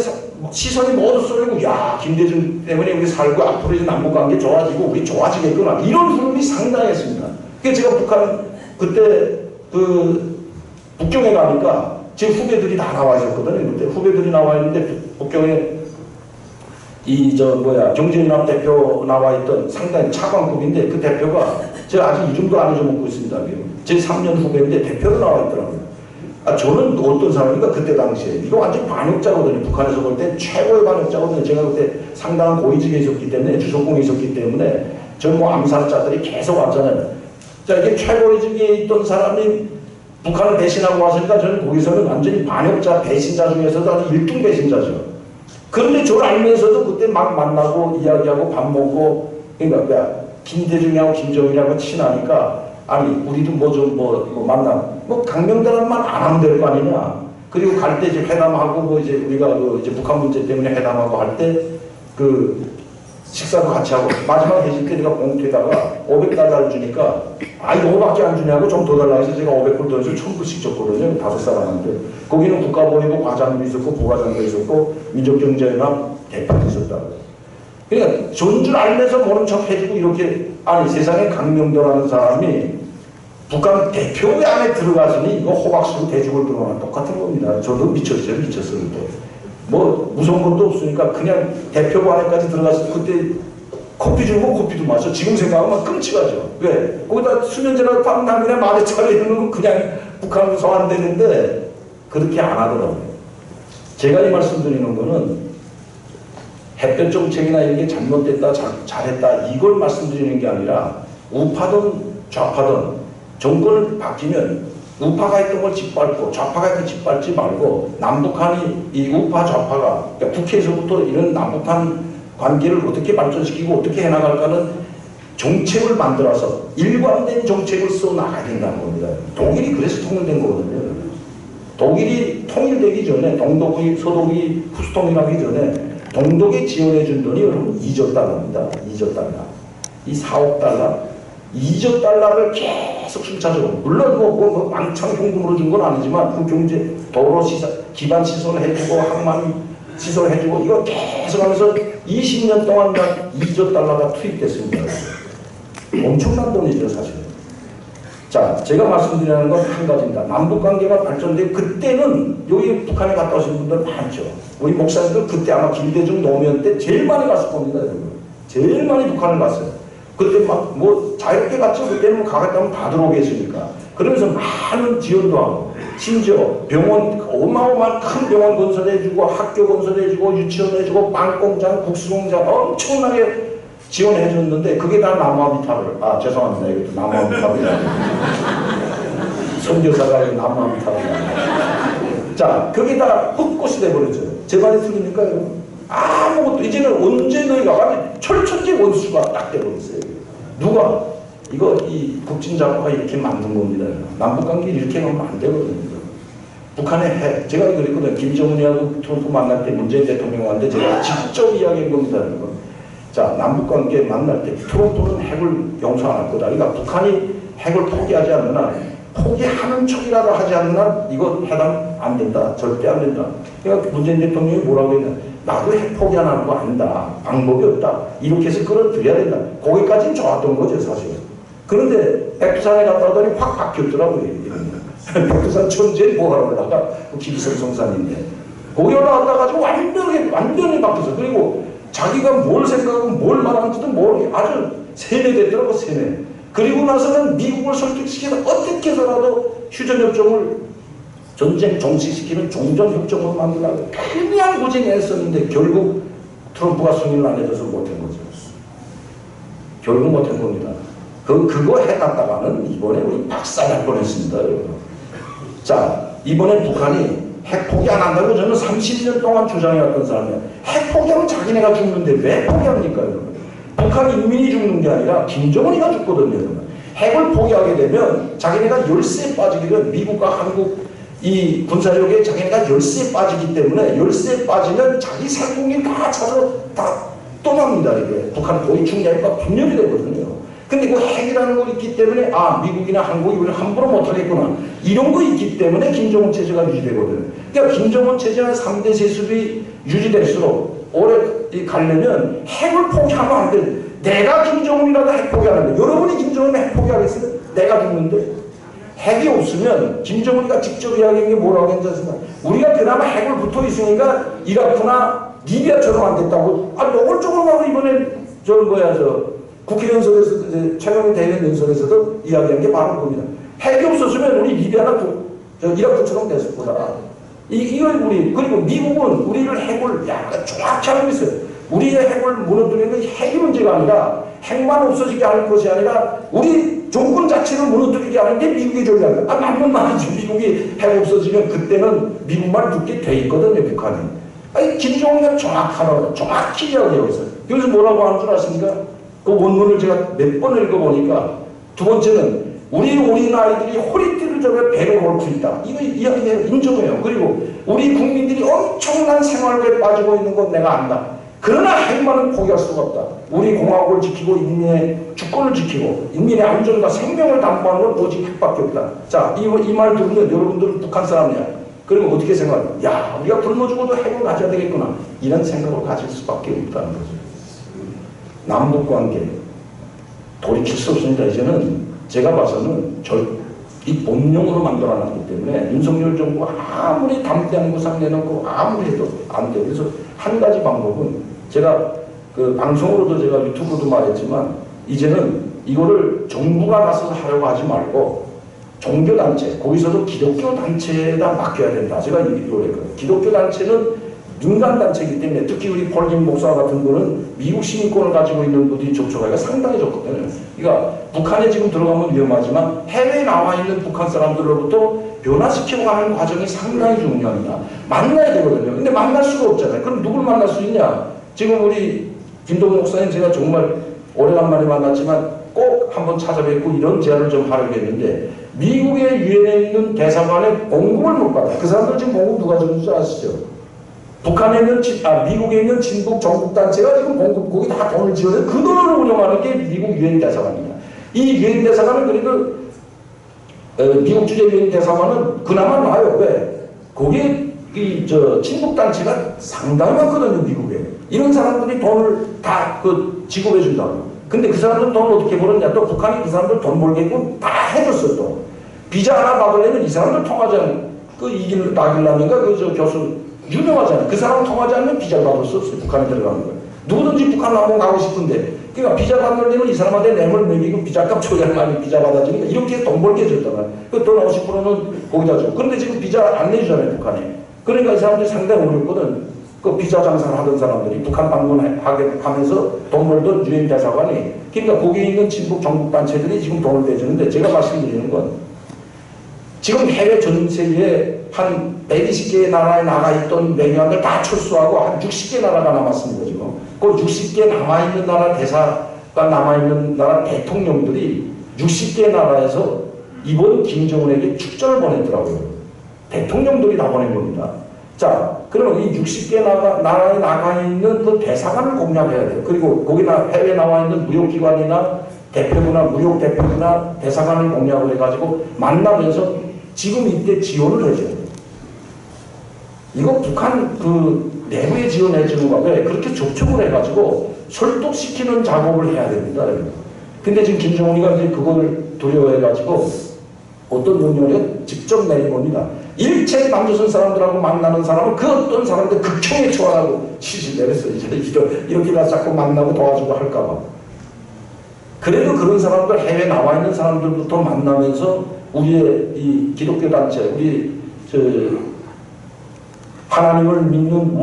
시선이 모두 쏠리고 야 김대중 때문에 우리 살고 앞으로 이제 남북관계 좋아지고 우리 좋아지겠구나 이런 흐름이 상당했습니다. 그래서 제가 북한 그때 그 북경에 가니까 제 후배들이 다 나와 있었거든요. 그때 후배들이 나와 있는데 북경에 경제연합 대표 나와 있던 상당히 차관급인데 그 대표가 제가 아직 이름도 안 잊어먹고 있습니다. 제 3년 후배인데 대표로 나와 있더라고요. 저는 어떤 사람인가 그때 당시에 이거 완전 반역자거든요. 북한에서 볼 때 최고의 반역자거든요. 제가 그때 상당한 고위직에 있었기 때문에 주석궁에 있었기 때문에 전 뭐 암살자들이 계속 왔잖아요. 자 이게 최고위직에 있던 사람이 북한을 배신하고 왔으니까 저는 거기서는 완전히 반역자 배신자 중에서도 아주 1등 배신자죠. 그런데 저를 알면서도 그때 막 만나고 이야기하고 밥 먹고, 그러니까 김대중이하고 김정일하고 친하니까 아니 우리도 뭐 좀 뭐 만나 뭐 강명단은 말 안 하면 될 거 아니냐. 그리고 갈 때 이제 회담하고 뭐 이제 우리가 그 이제 북한 문제 때문에 회담하고 할 때 그 식사도 같이 하고 마지막 회식 때 내가 봉투에다가 500달러를 주니까 아 이거밖에 안 주냐고 좀 더 달라 해서 제가 500불 더 해서 1000불씩 줬거든요. 5사람한테. 거기는 국가보위부 과장도 있었고 부과장도 있었고 민족경제연합 대표도 있었다고. 그러니까 전줄 알면서 모른 척 해주고 이렇게 아니 세상에 강명도라는 사람이 북한 대표회 안에 들어가서니 이거 호박수로 대죽을 들어가는 똑같은 겁니다. 저도 미쳤어요. 뭐 무서운 것도 없으니까 그냥 대표부 안에까지 들어가서 그때 커피 주고 커피도 마셔. 지금 생각하면 끔찍하죠. 왜? 거기다 수면제나 밤남이나 마대차를 이런 건 그냥 북한으로 소환되는데 그렇게 안 하더라고요. 제가 이 말씀드리는 거는 햇볕 정책이나 이런 게 잘못됐다 잘했다 이걸 말씀드리는 게 아니라 우파든 좌파든 정권을 바뀌면 우파가 했던 걸 짓밟고 좌파가 했던 걸 짓밟지 말고 남북한이 이 우파 좌파가 그러니까 국회에서부터 이런 남북한 관계를 어떻게 발전시키고 어떻게 해나갈까는 정책을 만들어서 일관된 정책을 써나가야 된다는 겁니다. 독일이 그래서 통일된 거거든요. 독일이 통일되기 전에 동독이 서독이 후수통일하기 전에 동독에 지원해 준 돈이 여러분 2조 달러입니다. 2조 달러. 이 4억 달러. 2조 달러를 계속 순차적으로 물론 뭐 왕창 현금으로 준 건 아니지만 그 경제 도로 시설 기반 시설 해주고 항만 시설 해주고 이거 계속 하면서 20년 동안 2조 달러가 투입됐습니다. 엄청난 돈이죠 사실. 자 제가 말씀드리는 건 한 가지입니다. 남북관계가 발전돼 그때는 여기 북한에 갔다 오신 분들 많죠. 우리 목사님들 그때 아마 김대중 노무현 때 제일 많이 갔을 겁니다. 여러분. 제일 많이 북한을 갔어요. 그때 막 뭐 자유롭게 갔죠. 그때는 가겠다면 다 들어오겠으니까. 그러면서 많은 지원도 하고 심지어 병원 어마어마한 큰 병원 건설해주고 학교 건설해주고 유치원해주고 빵공장 국수공장 엄청나게 지원해줬는데 그게 다 나무아미탑을 죄송합니다. 이것도 나무아미탑이라 선교사가 나무아미탑을 자 그게 다 헛것이 돼버렸죠. 제 말이 틀립니까 여러분? 아무것도 이제는 언제 너희가 철천지 원수가 딱 돼버렸어요. 누가? 이거 이 국진작가가 이렇게 만든 겁니다. 남북관계 이렇게 하면 안 되거든요. 북한의 핵, 제가 그랬거든요. 김정은이하고 트럼프 만날 때 문재인 대통령한테 제가 직접 이야기한 겁니다. 여러분. 자, 남북관계 만날 때 트럼프는 핵을 용서 안 할 거다. 그러니까 북한이 핵을 포기하지 않는 한 포기하는 척이라도 하지 않는 한 이거 해당 안 된다. 절대 안 된다. 그러니까 문재인 대통령이 뭐라고 했냐. 나도 핵 포기 안 하는 거 아니다. 방법이 없다. 이렇게 해서 끌어들여야 된다. 거기까지는 좋았던 거죠 사실. 그런데 백두산에 갔다 오더니 확 바뀌었더라고요. 백두산 천지에 뭐하러 올라가? 김성 성산인데. 거기 올라갔다 가지고 완전히 바뀌었어. 그리고 자기가 뭘 생각하고 뭘 말하는지도 모르게 아주 세뇌됐더라고 세뇌. 그리고 나서는 미국을 설득시켜서 어떻게 해서라도 휴전협정을 전쟁 종식시키는 종전협정으로 만들려고 그냥 고생했었는데 결국 트럼프가 승인을 안 해줘서 못한 거죠. 결국 못한 겁니다. 그거 해놨다가는 이번에 우리 박살날 뻔했습니다. 여러분. 자 이번에 북한이 핵 포기 안 한다고 저는 30년 동안 주장해왔던 사람이에요. 핵 포기하면 자기네가 죽는데 왜 포기합니까? 여러분? 북한 인민이 죽는 게 아니라 김정은이가 죽거든요. 여러분. 핵을 포기하게 되면 자기네가 열세에 빠지게 되면 미국과 한국 이 군사력에 자기네가 열세에 빠지기 때문에 열세에 빠지면 자기 살궁이 다 차서 다 떠납니다. 이게 북한 거의 중량과 분열이 되거든요. 근데 그 핵이라는 거 있기 때문에 미국이나 한국이 우리를 함부로 못하겠구나 이런 거 있기 때문에 김정은 체제가 유지되거든요. 그러니까 김정은 체제는 3대 세습이 유지될수록 오래 가려면 핵을 포기하면 안 돼. 내가 김정은이라도 핵 포기하는데 여러분이 김정은이 핵 포기하겠어요? 내가 죽는데 핵이 없으면 김정은이가 직접 이야기한 게 뭐라고 했는지 아십니까? 우리가 그나마 핵을 붙어 있으니까 이라크나 리비아처럼 안 됐다고 노골적으로 막 이번에 국회 연설에서 최강희 대변 연설에서도 이야기한 게 바로 겁니다. 핵이 없었으면 우리 리비아나 이라크처럼 됐을 거다. 이걸 그리고 미국은 우리를 핵을 약간 정확히 알고 있어요. 우리의 핵을 무너뜨리는 건 핵이 문제가 아니라 핵만 없어지게 하는 것이 아니라 우리 정권 자체를 무너뜨리게 하는 게 미국의 전략이에요. 맞는 말이지. 미국이 핵 없어지면 그때는 미국만 붙게 돼 있거든요. 북한이. 아니 김정은이 정확히 이야기하고 있어요. 여기서 뭐라고 하는 줄 아십니까? 그 원문을 제가 몇 번을 읽어보니까 두 번째는 우리 어린아이들이 허리띠를 접어 배를 앓고 있다. 이거 이야기해요. 인정해요. 그리고 우리 국민들이 엄청난 생활고에 빠지고 있는 건 내가 안다. 그러나 행만은 포기할 수가 없다. 우리 공화국을 지키고 인민의 주권을 지키고 인민의 안전과 생명을 담보하는 건 오직 핵밖에 없다. 자, 이 말 들으면 여러분들은 북한 사람이야. 그리고 어떻게 생각해요? 야, 우리가 굶어 죽어도 핵을 가져야 되겠구나. 이런 생각을 가질 수밖에 없다는 거죠. 남북관계 돌이킬 수 없습니다. 이제는 제가 봐서는 이 본령으로 만들어놨기 때문에 윤석열 정부 아무리 담대한 구상 내놓고 아무리 해도 안 돼요. 그래서 한 가지 방법은 제가 그 방송으로도 제가 유튜브로도 말했지만 이제는 이거를 정부가 나서서 하려고 하지 말고 종교단체, 거기서도 기독교 단체에다 맡겨야 된다. 제가 이걸 했거든요. 기독교 단체는 민간단체이기 때문에 특히 우리 폴김 목사 같은 거는 미국 시민권을 가지고 있는 분들이 접촉하기가 상당히 좋거든요. 그러니까 북한에 지금 들어가면 위험하지만 해외에 나와 있는 북한 사람들로부터 변화시키고 가는 과정이 상당히 중요합니다. 만나야 되거든요. 근데 만날 수가 없잖아요. 그럼 누굴 만날 수 있냐? 지금 우리 김동욱 목사님 제가 정말 오래간만에 만났지만 꼭 한번 찾아뵙고 이런 제안을 좀 하려고 했는데 미국에 유엔에 있는 대사관에 공급을 못 받아요. 그 사람들 지금 공급 누가 주는 줄 아시죠? 북한에 있는, 미국에 있는 진북 정국단체가 지금 공급, 거기 다 돈을 지어서 그 돈을 운영하는 게 미국 유엔 대사관입니다. 이 유엔 대사관은 그래도, 미국 주재 유엔 대사관은 그나마 나아요. 왜? 거기에 친북단체가 상당히 많거든요, 미국에. 이런 사람들이 돈을 다 지급해 준다고. 근데 그 사람들은 돈을 어떻게 벌었냐? 또 북한이 그 사람들 돈 벌게끔 다 해줬어요, 또. 비자 하나 받으려면 이 사람들 통하자는, 나길남인가? 교수, 유명하잖아요. 그 사람 통하지 않으면 비자를 받을 수 없어요. 북한에 들어가는 거예요. 누구든지 북한 한번 가고 싶은데 그러니까 비자 받으려면 이 사람한테 뇌물 먹이고 비자값 줘야 많이 비자 받아주니까 이렇게 돈 벌게 해줬단 말이에요. 그 돈 50%는 거기다 줘. 그런데 지금 비자 안 내주잖아요. 북한에. 그러니까 이 사람들이 상당히 어렵거든. 그 비자 장사를 하던 사람들이 북한 방문하면서 돈 벌던 유엔 대사관이 그러니까 거기에 있는 진북 정국단체들이 지금 돈을 내주는데 제가 말씀드리는 건 지금 해외 전 세계에 한 120개의 나라에 나가 있던 외교관들 다 철수하고 한 60개 나라가 남았습니다, 지금. 그 60개 남아있는 나라 대사가 남아있는 나라 대통령들이 60개 나라에서 이번 김정은에게 축전을 보냈더라고요. 대통령들이 다 보낸 겁니다. 자, 그러면 이 60개 나라에 나가 있는 그 대사관을 공략해야 돼요. 그리고 거기나 해외에 나와 있는 무역기관이나 대표부나 무역대표부나 대사관을 공략을 해가지고 만나면서 지금 이때 지원을 해줘야 돼요. 이거 북한 내부에 지원해주는 거 왜 그렇게 접촉을 해가지고 설득시키는 작업을 해야 됩니다. 근데 지금 김정은이가 이제 그걸 두려워해가지고 어떤 명령을 직접 내린 겁니다. 일체 남조선 사람들하고 만나는 사람은 그 어떤 사람들 극형에 처하라고 지시 내렸어요. 이렇게 가서 자꾸 만나고 도와주고 할까봐. 그래도 그런 사람들 해외에 나와 있는 사람들부터 만나면서 우리의 이 기독교 단체, 우리 하나님을 믿는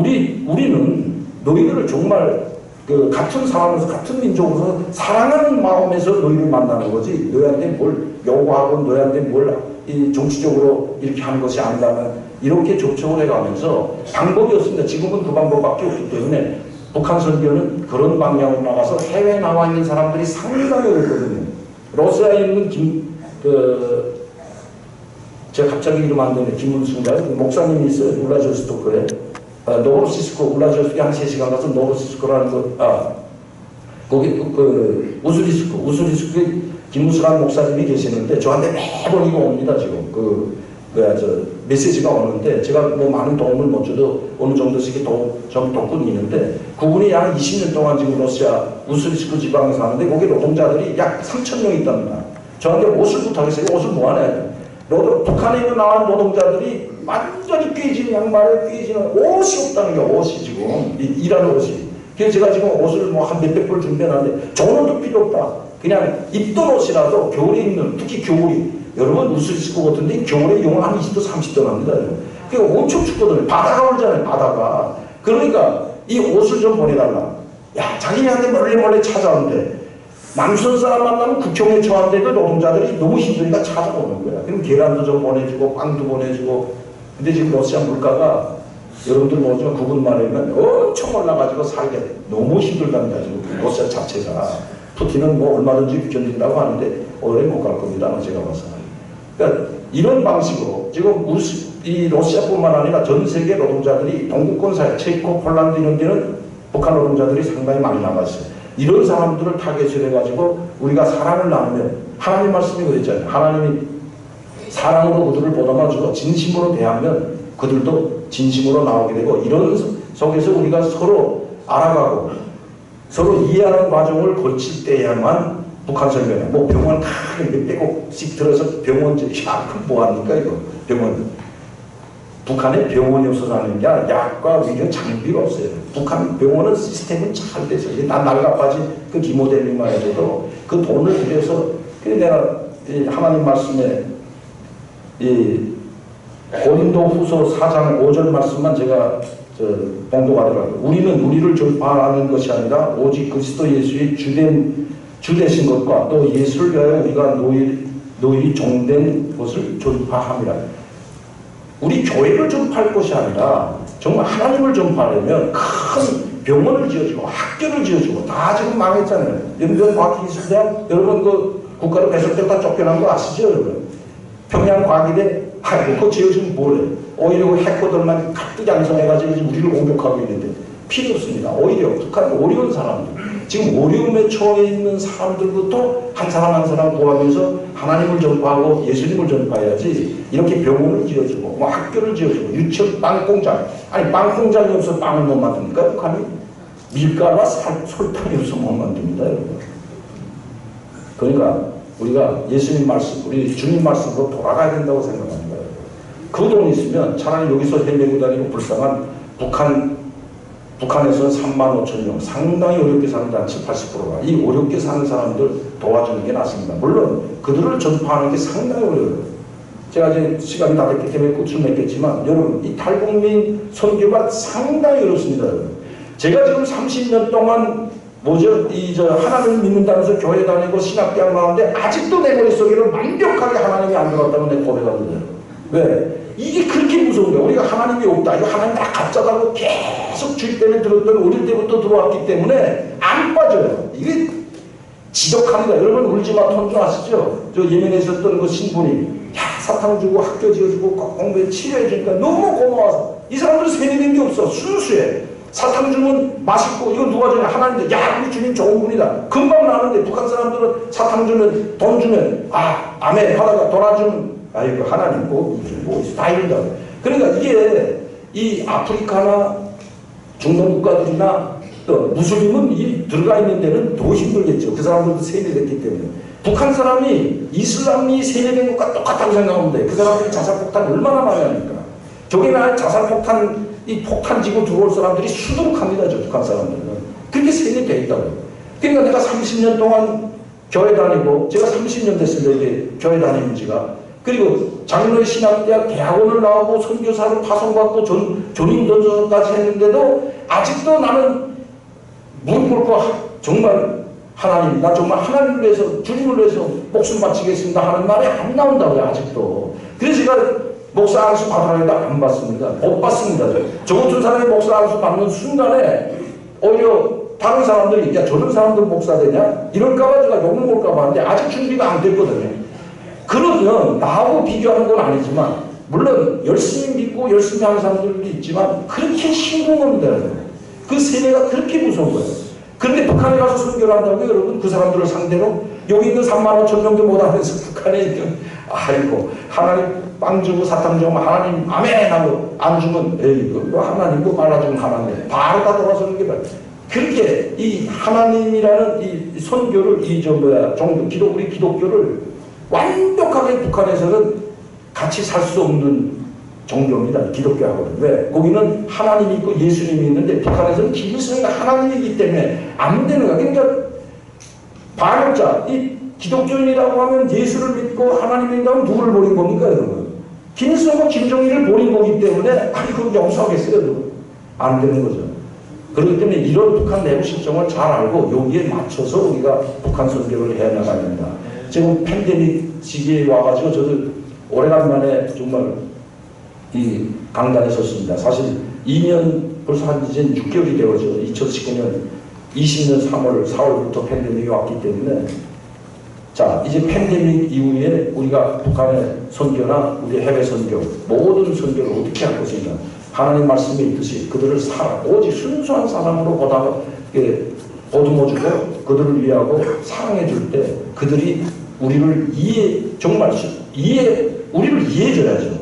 우리는 너희들을 정말 같은 사람으로서 같은 민족으로서 사랑하는 마음에서 너희를 만나는 거지 너희한테 뭘 요구하고 너희한테 뭘 정치적으로 이렇게 하는 것이 아니라면 이렇게 접촉을 해가면서 방법이 없습니다. 지금은 그 방법밖에 없기 때문에 북한 선교는 그런 방향으로 나가서 해외에 나와 있는 사람들이 상당히 어렵거든요. 러시아에 있는 제가 갑자기 이름 안 되네. 김문수인가요? 목사님이 있어요. 울라디오스토크에. 노브로시스코, 울라디오스토크에 한 3시간 가서 노브로시스코라는 거기 우스리스크에 김문수라는 목사님이 계시는데 저한테 매번 이거 옵니다. 지금. 메시지가 오는데 제가 뭐 많은 도움을 못 줘도 어느 정도씩 돕고는 있는데 그분이 약 20년 동안 지금 러시아 우스리스크 지방에 사는데 거기 노동자들이 약 3,000명 있답니다. 저한테 옷을 부탁했어요. 옷을 뭐 하냐. 북한에 나온 노동자들이 완전히 꿰진 양말에 꿰지는 옷이 없다는 게 옷이 지금 일하는 옷이. 그래서 제가 지금 옷을 뭐 한 몇백 벌 준비해놨는데 좋은 옷도 필요 없다. 그냥 입던 옷이라도 겨울에 입는 특히 겨울이 여러분 우스리스크 같은데 겨울에 영하 한 20도 30도 납니다. 그러니까 엄청 춥거든요. 바다가 오잖아요. 바다가. 그러니까 이 옷을 좀 보내달라. 야 자기네한테 몰래 찾아오는데 남선 사람 만나면 국경에 처한데도 노동자들이 너무 힘드니까 찾아오는 거야. 그럼 계란도 좀 보내주고 빵도 보내주고. 근데 지금 러시아 물가가 여러분들 모르지만 구분 말하면 엄청 올라가지고 살게 너무 힘들답니다. 지금 러시아 자체가. 푸틴은 뭐 얼마든지 견딘다고 하는데 오래 못 갈 겁니다. 제가 봐서. 그러니까 이런 방식으로 지금 이 러시아뿐만 아니라 전 세계 노동자들이 동구권 사회, 체코, 폴란드 이런 데는 북한 노동자들이 상당히 많이 나가 있어요. 이런 사람들을 타겟으로 해가지고 우리가 사랑을 나누면 하나님 말씀이 그랬잖아요. 하나님이 사랑으로 그들을 보담아주고 진심으로 대하면 그들도 진심으로 나오게 되고 이런 속에서 우리가 서로 알아가고 서로 이해하는 과정을 거칠 때야만 북한 설명에 뭐 병원 크게 몇백 억씩 들어서 병원 뭐합니까 이거 병원 북한에 병원이 없어서 하는 게 아니라 약과 의료 장비가 없어요. 북한 병원은 시스템은 잘 돼서 난 낡아빠진 그 기모델링만 해도 그 돈을 들여서 내가 하나님 말씀에 이 고린도 후서 4장 5절 말씀만 제가 봉독하더라고요. 우리는 우리를 전파하는 것이 아니라 오직 그리스도 예수의 주 되신 것과 또 예수를 위하여 우리가 노일이 종된 것을 전파함이라. 우리 교회를 전파할 것이 아니라 정말 하나님을 전파하려면 큰 병원을 지어주고 학교를 지어주고 다 지금 망했잖아요. 연변과학기술대학 여러분 그 국가로 배설될 다 쫓겨난 거 아시죠 여러분? 평양과기대 그거 지어주면 뭐래? 오히려 해커들만 가뜩 양성해가지고 우리를 공격하고 있는데 필요 없습니다. 오히려 북한 어려운 사람들 지금 어려움에 처해 있는 사람들부터 한 사람 한 사람 도와주면서 하나님을 전파하고 예수님을 전파해야지 이렇게 병원을 지어주고 뭐 학교를 지어주고 유치원 빵공장 아니 빵공장이 없어 빵을 못 만듭니까? 북한이 밀가루와 설탕이 없어 못 만듭니다 여러분. 그러니까 우리가 예수님 말씀 우리 주님 말씀으로 돌아가야 된다고 생각합니다. 그 돈 있으면 차라리 여기서 헤매고 다니고 불쌍한 북한에서는 3만 5천 명 상당히 어렵게 사는데 한 70, 80%가 이 어렵게 사는 사람들 도와주는 게 낫습니다. 물론 그들을 전파하는 게 상당히 어려워요. 제가 이제 시간이 다 됐기 때문에 끝을 맺겠지만 여러분 이 탈북민 선교가 상당히 어렵습니다. 여러분. 제가 지금 30년 동안 하나님을 믿는다면서 교회 다니고 신학대학 나왔는데 아직도 내 머릿속에는 완벽하게 하나님이 안 들어갔다고 내 고백하거든요. 왜? 이게 그렇게 무서운 거야. 우리가 하나님이 없다. 이거 하나님 다 가짜다고 계속 주일 때문에 들었던 어릴 때부터 들어왔기 때문에 안 빠져요. 이게 지독합니다. 여러분 울지마 톤조 아시죠? 저 예멘에 있었던 그 신부님 사탕 주고 학교 지어주고 공부에 치료해주니까 너무 고마워서 이 사람들은 세뇌된 게 없어. 순수해. 사탕 주면 맛있고 이거 누가 주냐 하나님인데 야 우리 주님 좋은 분이다. 금방 나는데 북한 사람들은 사탕 주면 돈 주면 아멘 하다가 돌아주면 아이고 하나님 뭐 다 이런다고. 그러니까 이게 이 아프리카나 중동 국가들이나 또 무슬림은 이 들어가 있는 데는 더 힘들겠죠. 그 사람들도 세뇌됐기 때문에. 북한 사람이 이슬람이 세뇌된 것과 똑같다고 생각하면 돼. 그 사람들이 자살폭탄 얼마나 많이 하니까. 저기나 자살폭탄 이 폭탄 지고 들어올 사람들이 수두룩합니다. 저 북한 사람들은. 그렇게 세뇌되어 있다고요. 그러니까 내가 30년 동안 교회 다니고 제가 30년 됐습니다. 이게 교회 다니는 지가. 그리고 장로의 신학대학 대학원을 나오고 선교사로 파송받고 전임 전도사까지 했는데도 아직도 나는 무릎 꿇고 정말 하나님 나 정말 하나님을 위해서 주님을 위해서 목숨 바치겠습니다 하는 말이 안 나온다고요. 아직도. 그래서 제가 목사 안수 받으라 해도 안 받습니다. 못 받습니다. 저 같은 사람이 목사 안수 받는 순간에 오히려 다른 사람들이 야 저런 사람들 목사 되냐? 이럴까봐 제가 욕을 먹을까봐 하는데 아직 준비가 안 됐거든요. 그러면 나하고 비교하는 건 아니지만 물론 열심히 믿고 열심히 하는 사람들도 있지만 그렇게 힘든 겁니다. 그 세뇌가 그렇게 무서운 거예요. 그런데 북한에 가서 선교를 한다고 여러분 그 사람들을 상대로 여기 있는 3만 5천 명도 못하면서 북한에 있는 아이고 하나님 빵 주고 사탕 주고 하나님 아멘 하고 안 주면 에이 이거 하나님 뭐 말아주면 하나님 바로 다 돌아서는 게 말이에요. 그렇게 이 하나님이라는 이 선교를 우리 기독교를 완벽하게 북한에서는 같이 살 수 없는 종교입니다. 기독교하고는. 왜? 거기는 하나님이 있고 예수님이 있는데 북한에서는 김일성이 하나님이기 때문에 안 되는 거야. 그러니까 반역자, 이 기독교인이라고 하면 예수를 믿고 하나님이라고 하면 누구를 버린 겁니까? 여러분? 김일성과 김정일을 버린 거기 때문에 아니 그럼 용서하겠어요? 여러분? 안 되는 거죠. 그렇기 때문에 이런 북한 내부 실정을 잘 알고 여기에 맞춰서 우리가 북한 선교를 해야 나가야 됩니다. 지금 팬데믹 시기에 와가지고 저도 오래간만에 정말 이 강단에 섰습니다. 사실 2년 벌써 한 이제 6개월이 되어죠. 2019년 20년 3월, 4월부터 팬데믹이 왔기 때문에 자 이제 팬데믹 이후에 우리가 북한의 선교나 우리 해외 선교 모든 선교를 어떻게 할 것인가 하나님 말씀에 있듯이 그들을 오직 순수한 사랑으로 보듬어주고 그들을 위하고 사랑해줄 때 그들이 우리를 우리를 이해해줘야죠.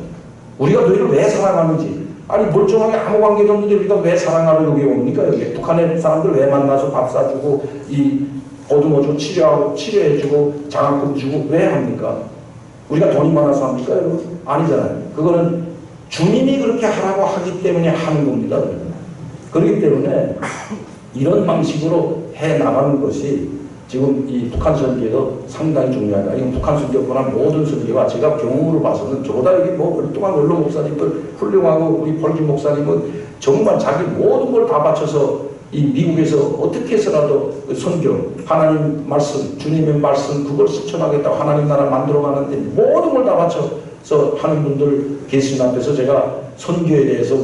우리가 너희를 왜 사랑하는지 아니 멀쩡하게 아무 관계도 없는데 우리가 왜 사랑하러 여기 옵니까? 여기 북한의 사람들 왜 만나서 밥 사주고 보듬어주고 치료해주고 장학금 주고 왜 합니까? 우리가 돈이 많아서 합니까? 여러분? 아니잖아요. 그거는 주님이 그렇게 하라고 하기 때문에 하는 겁니다. 여러분. 그렇기 때문에 이런 방식으로 해나가는 것이 지금 이 북한 선교도 상당히 중요하다. 이건 북한 선교뿐만 모든 선교가 제가 경험으로 봐서는 저보다 여기 오랫동안 원로 목사님들 훌륭하고 우리 펄기 목사님은 정말 자기 모든 걸 다 바쳐서 이 미국에서 어떻게 해서라도 선교, 하나님 말씀, 주님의 말씀 그걸 실천하겠다고 하나님 나라 만들어가는데 모든 걸 다 바쳐서 하는 분들 계신 앞에서 제가 선교에 대해서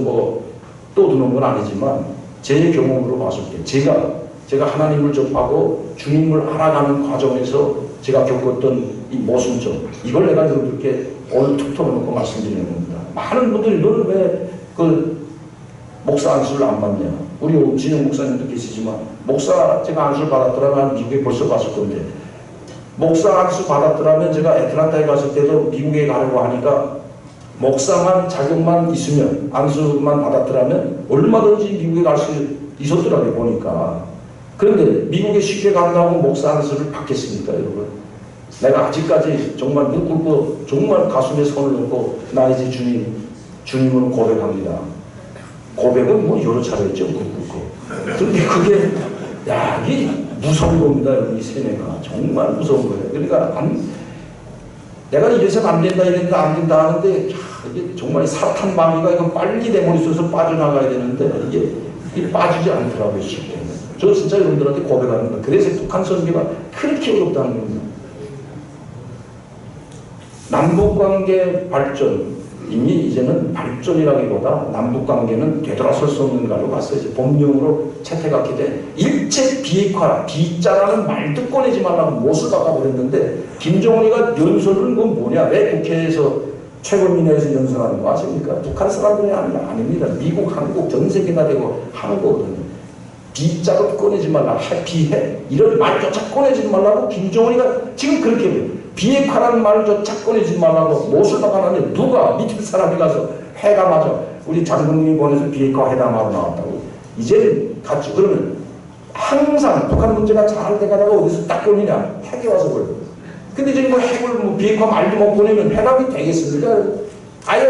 떠드는 건 아니지만 제 경험으로 봤을 때 제가 하나님을 접하고 주님을 알아가는 과정에서 제가 겪었던 이 모순점 이걸 내가 이렇게 오늘 툭 털어놓고 말씀드리는 겁니다. 많은 분들이 너는 왜 목사 안수를 안 받냐. 우리 진영 목사님도 계시지만 목사 제가 안수를 받았더라면 미국에 벌써 갔을 건데 목사 안수 받았더라면 제가 애틀란타에 갔을 때도 미국에 가려고 하니까 목사만 자격만 있으면 안수만 받았더라면 얼마든지 미국에 갈 수 있었더라고요 보니까. 그런데 미국에 쉽게 간다고 목사 안수를 받겠습니까 여러분? 내가 아직까지 정말 무릎 꿇고 정말 가슴에 손을 얹고 나 이제 주님으로 고백합니다. 고백은 여러 차례 했죠. 무릎 꿇고. 그런데 그게 이게 무서운 겁니다. 여러분 이 세뇌가 정말 무서운 거예요. 그러니까 내가 이래서는 안 된다 안 된다 하는데 이게 정말 사탄 마귀가 이건 빨리 내 머릿속에서 빠져나가야 되는데 이게 빠지지 않더라고요. 쉽게. 저 진짜 여러분들한테 고백합니다. 그래서 북한 선교가 그렇게 어렵다는 겁니다. 남북관계 발전 이미 이제는 발전이라기보다 남북관계는 되돌아설 수 없는 가로 갔어요. 이제 법령으로 채택하게 된 일체 비핵화 비자라는 말도 꺼내지 말라고 못을 바꿔버렸는데 김정은이가 연설은 건 뭐냐 왜 국회에서 최고민회에서 연설하는 거 아십니까? 북한 사람들이 하는 게 아닙니다. 미국, 한국 전 세계가 되고 하는 거거든요. 비자도 꺼내지 말라, 비핵 이런 말조차 꺼내지 말라고 김정은이가 지금 그렇게 해요. 비핵화라는 말조차 꺼내지 말라고 못을 박아놨는데 누가 밑에 사람이 가서 회담하자 우리 장군님이 보내서 비핵화 회담하러 나왔다고 이제는 같이 그러면 항상 북한 문제가 잘 돼가다가 어디서 딱 걸리냐 핵이 와서 걸려. 근데 지금 핵을 비핵화 말도 못 보내면 회담이 되겠습니까? 아예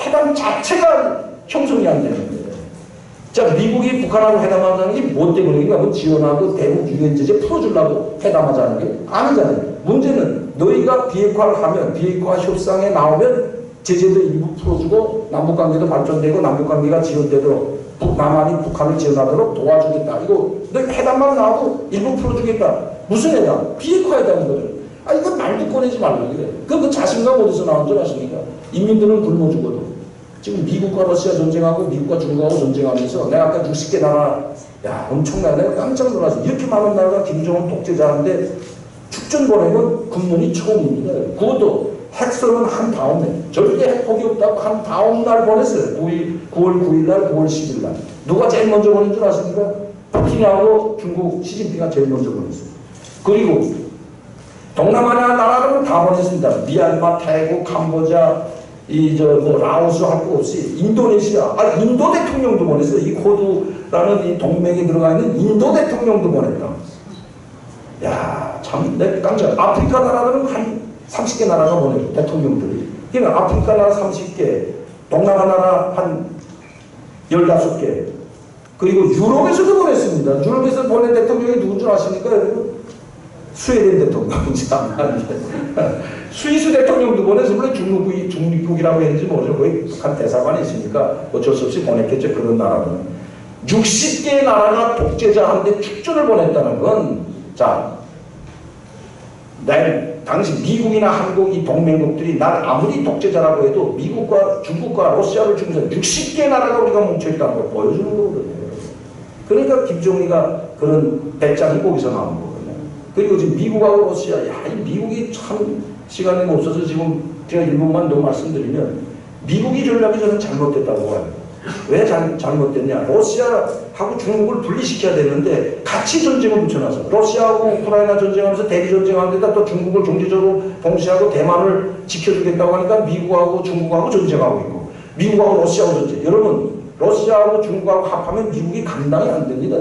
회담 자체가 형성이 안 되는 거예요. 자, 미국이 북한하고 회담하자는 게 뭐 때문인가? 지원하고 대북 유엔제재 풀어주려고 회담하자는 게 아니잖아요. 문제는 너희가 비핵화를 하면 비핵화 협상에 나오면 제재도 일부 풀어주고 남북관계도 발전되고 남북관계가 지원되도록 남한이 북한을 지원하도록 도와주겠다. 이거 너희 회담만 나와도 일부 풀어주겠다. 무슨 회담? 비핵화 회담이거든. 이거 말도 꺼내지 말고 그래. 그 자신감 어디서 나온 줄 아십니까? 인민들은 굶어 죽어도. 지금 미국과 러시아 전쟁하고 미국과 중국하고 전쟁하면서 내가 아까 60개 나라 엄청나게 내가 깜짝 놀라서 이렇게 많은 나라가 김정은 독재자인데 축전 보내면 군문이 처음입니다. 그것도 핵설은 한 다음에 절대 핵폭이 없다고 한 다음 날 보냈어요. 9월 9일 날 9월 10일 날 누가 제일 먼저 보낸 줄 아십니까? 푸틴하고 중국 시진핑가 제일 먼저 보냈어요. 그리고 동남아시아 나라는 다 보냈습니다. 미얀마, 태국, 캄보자 라오스 할 거 없이 인도네시아, 인도 대통령도 보냈어요. 이 코드라는 이 동맹에 들어가 있는 인도 대통령도 보냈다. 참, 내 깜짝. 아프리카 나라들은 한 30개 나라가 보내요. 대통령들이. 그러니까 아프리카 나라 30개, 동남아 나라 한 15개, 그리고 유럽에서도 보냈습니다. 유럽에서 보낸 대통령이 누군 줄 아십니까, 여러분? 스웨덴 대통령. 스위스 대통령도 보내서 물론 중립국이라고 했는지 모르죠. 거기 북한 대사관이 있으니까 어쩔 수 없이 보냈겠죠. 그런 나라는 60개의 나라가 독재자한테 축전을 보냈다는 건 자, 내일 당시 미국이나 한국 이 동맹국들이 날 아무리 독재자라고 해도 미국과 중국과 러시아를 중심으로 60개 나라가 우리가 뭉쳐있다는 걸 보여주는 거거든요. 그러니까 김정일이가 그런 배짱이 거기서 나온 거거든요. 그리고 지금 미국하고 러시아, 야, 이 미국이 참 시간이 없어서 지금 제가 일본만 더 말씀드리면 미국이 전략이 저는 잘못됐다고 봐요. 왜 잘못됐냐? 러시아하고 중국을 분리시켜야 되는데 같이 전쟁을 붙여놔서 러시아하고 우크라이나 전쟁하면서 대리 전쟁하는데다 또 중국을 경제적으로 동시하고 대만을 지켜주겠다고 하니까 미국하고 중국하고 전쟁하고 있고 미국하고 러시아하고 전쟁. 여러분 러시아하고 중국하고 합하면 미국이 감당이 안 됩니다.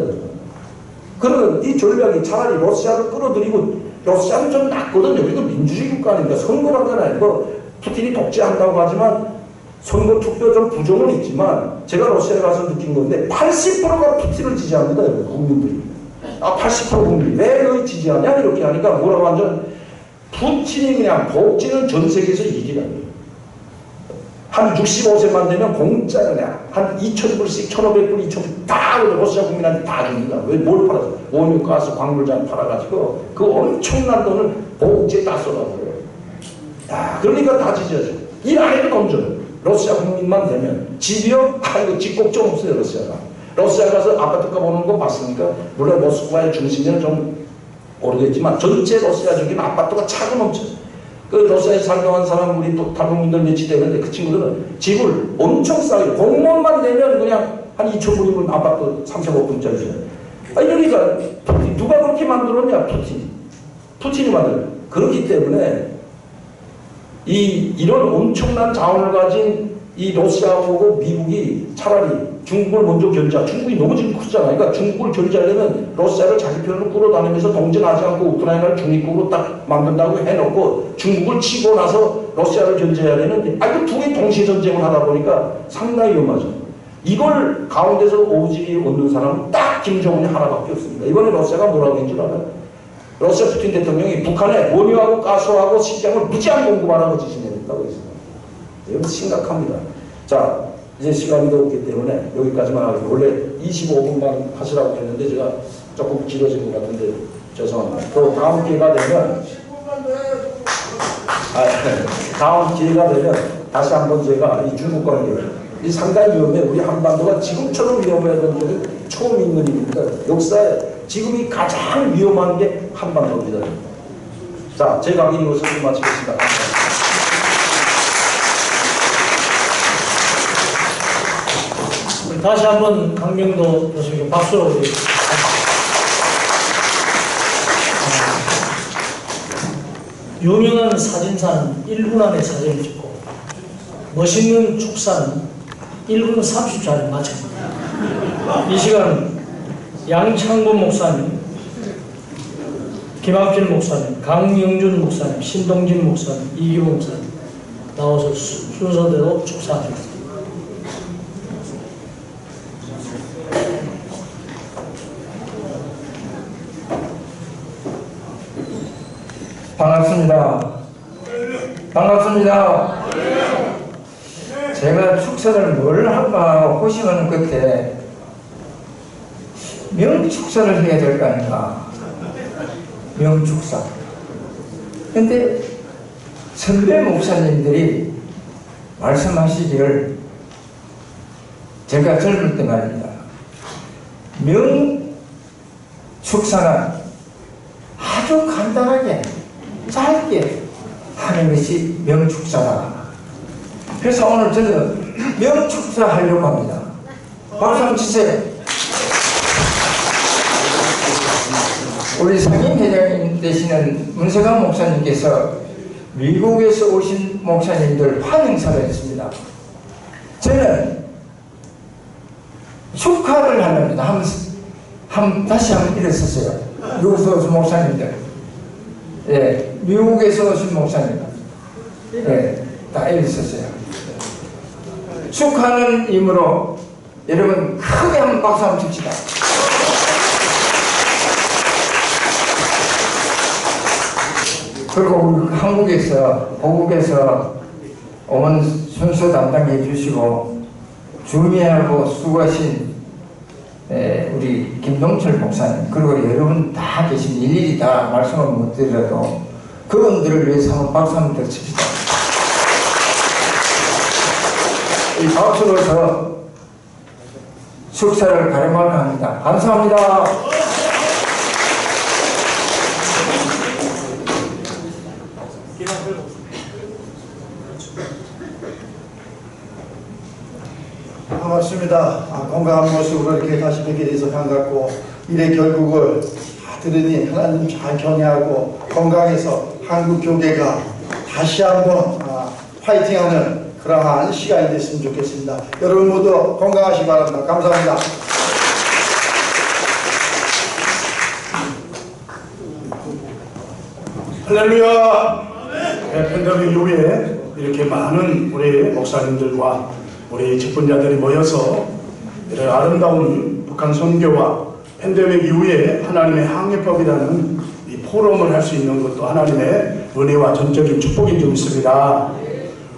그러면 이 전략이 차라리 러시아를 끌어들이고 러시아는 좀 낫거든요. 그리고 민주주의 국가 아닙니까? 선거를 하잖아요. 뭐 푸틴이 독재한다고 하지만 선거 투표 좀 부정은 있지만 제가 러시아에 가서 느낀 건데 80%가 푸틴을 지지합니다. 국민들이. 80% 국민이. 왜 너희 지지하냐? 이렇게 하니까 뭐라고 하면 푸틴이 그냥 복지는 전 세계에서 이기랍니다. 한 65세만 되면 공짜 그냥 한 2,000불씩 1,500불, 2,000불 다 러시아 국민한테 다 줍니다. 왜 뭘 팔아서? 원유, 가스, 광물장 팔아가지고 그 엄청난 돈을 복지에 다 쏟아버려요. 야, 그러니까 다 지지하죠. 일 안 해도 돈 줘요. 러시아 국민만 되면 집이요? 이거 집곡 좀 없어요. 러시아 가서 아파트가 보는 거 봤으니까 물론 모스크바의 중심에는 좀 오르겠지만 전체 러시아적인 아파트가 차고 넘쳐요. 그 러시아에 살던 사람 우리 또 탈북민들 며칠 되는데 그 친구들은 집을 엄청 싸게 공무원만 되면 그냥 한 2,000불이면 아파트 3,500불짜리 줘요. 이러니까 누가 그렇게 만들었냐? 푸틴이 만들어요. 그렇기 때문에 이런 엄청난 자원을 가진 이 러시아하고 미국이 차라리 중국을 먼저 견제하고 중국이 너무 지금 크잖아요. 그러니까 중국을 견제하려면 러시아를 자기 편으로 끌어다니면서 동전하지 않고 우크라이나를 중립국으로 딱 만든다고 해놓고 중국을 치고 나서 러시아를 견제해야 되는데 이거 두 개 동시에 전쟁을 하다 보니까 상당히 위험하죠. 이걸 가운데서 오지게 얻는 사람은 딱 김정은이 하나밖에 없습니다. 이번에 러시아가 뭐라고 했는 줄 알아요? 러시아 푸틴 대통령이 북한에 원유하고 가스하고 식량을 무제한 공급하라고 지시했다고 했습니다. 이건 심각합니다. 자, 이제 시간이 더 없기 때문에 여기까지만 하고 원래 25분만 하시라고 했는데 제가 조금 길어진 것 같은데 죄송합니다. 또 다음 기회가 되면 다음 기회가 되면 다시 한번 제가 이 중국 관계 이 상당히 위험해. 우리 한반도가 지금처럼 위험했던 적이 처음 있는 일입니다. 역사에 지금이 가장 위험한 게 한반도입니다. 자, 제 강의 이것을 마치겠습니다. 다시 한번 강명도 교수님께 박수로 드리겠습니다. 유명한 사진사는 1분 안에 사진을 찍고 멋있는 축사는 1분 30초 안에 마칩니다. 이 시간 양창곤 목사님, 김학필 목사님, 강영준 목사님, 신동진 목사님, 이기호 목사님 나와서 순서대로 축사하겠습니다. 반갑습니다. 반갑습니다. 제가 축사를 뭘 할까 호심하는 끝에 명축사를 해야 될 거 아닌가. 명축사. 근데 선배 목사님들이 말씀하시기를 제가 젊을 때 말입니다. 명축사는 아주 간단하게 짧게 하는 것이 명축사다. 그래서 오늘 저는 명축사 하려고 합니다. 박수 한번 치세요. 우리 상임회장님 되시는 문세강 목사님께서 미국에서 오신 목사님들 환영사를 했습니다. 저는 축하를 하렵니다. 다시 한번 일어섰어요. 미국에서 오신 목사님들. 예, 미국에서 오신 목사님. 예, 다 일어섰어요. 축하하는 의미로 여러분 크게 한번 박수 한번 칩시다. 그리고 우리 한국에서 보국에서 온 순서 담당해 주시고 주미하고 수고하신 우리 김동철 목사님 그리고 여러분 다 계신 일일이 다 말씀을 못 드려도 그분들을 위해서 한번 박수 한번 더 칩시다. 이 박수로서 축사를 가름하려 합니다. 감사합니다. 반갑습니다. 건강한 모습으로 이렇게 다시 뵙게 돼서 반갑고, 일의 결국을 다 들으니 하나님 잘 경외하고 건강해서 한국 교계가 다시 한번 파이팅하는 그러한 시간이 됐으면 좋겠습니다. 여러분 모두 건강하시기 바랍니다. 감사합니다. 할렐루야! 팬데믹 이후에 이렇게 많은 우리 목사님들과 우리 직분자들이 모여서 이런 아름다운 북한 선교와 팬데믹 이후에 하나님의 항해법이라는 이 포럼을 할 수 있는 것도 하나님의 은혜와 전적인 축복인 줄 믿습니다.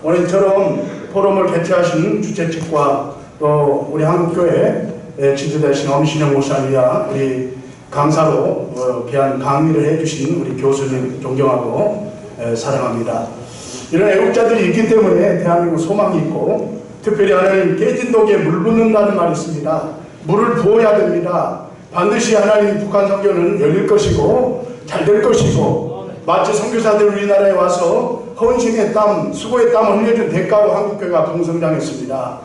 오늘처럼 포럼을 개최하신 주최 측과 또 우리 한국교회 지도되신 엄신영 목사님이야 우리 강사로 귀한 강의를 해주신 우리 교수님 존경하고 사랑합니다. 이런 애국자들이 있기 때문에 대한민국 소망이 있고, 특별히 하나님 깨진 독에 물 붓는다는 말이 있습니다. 물을 부어야 됩니다. 반드시 하나님 북한 선교는 열릴 것이고 잘 될 것이고, 마치 선교사들 우리나라에 와서 헌신의 땀, 수고의 땀을 흘려준 대가로 한국교회가 풍성장했습니다.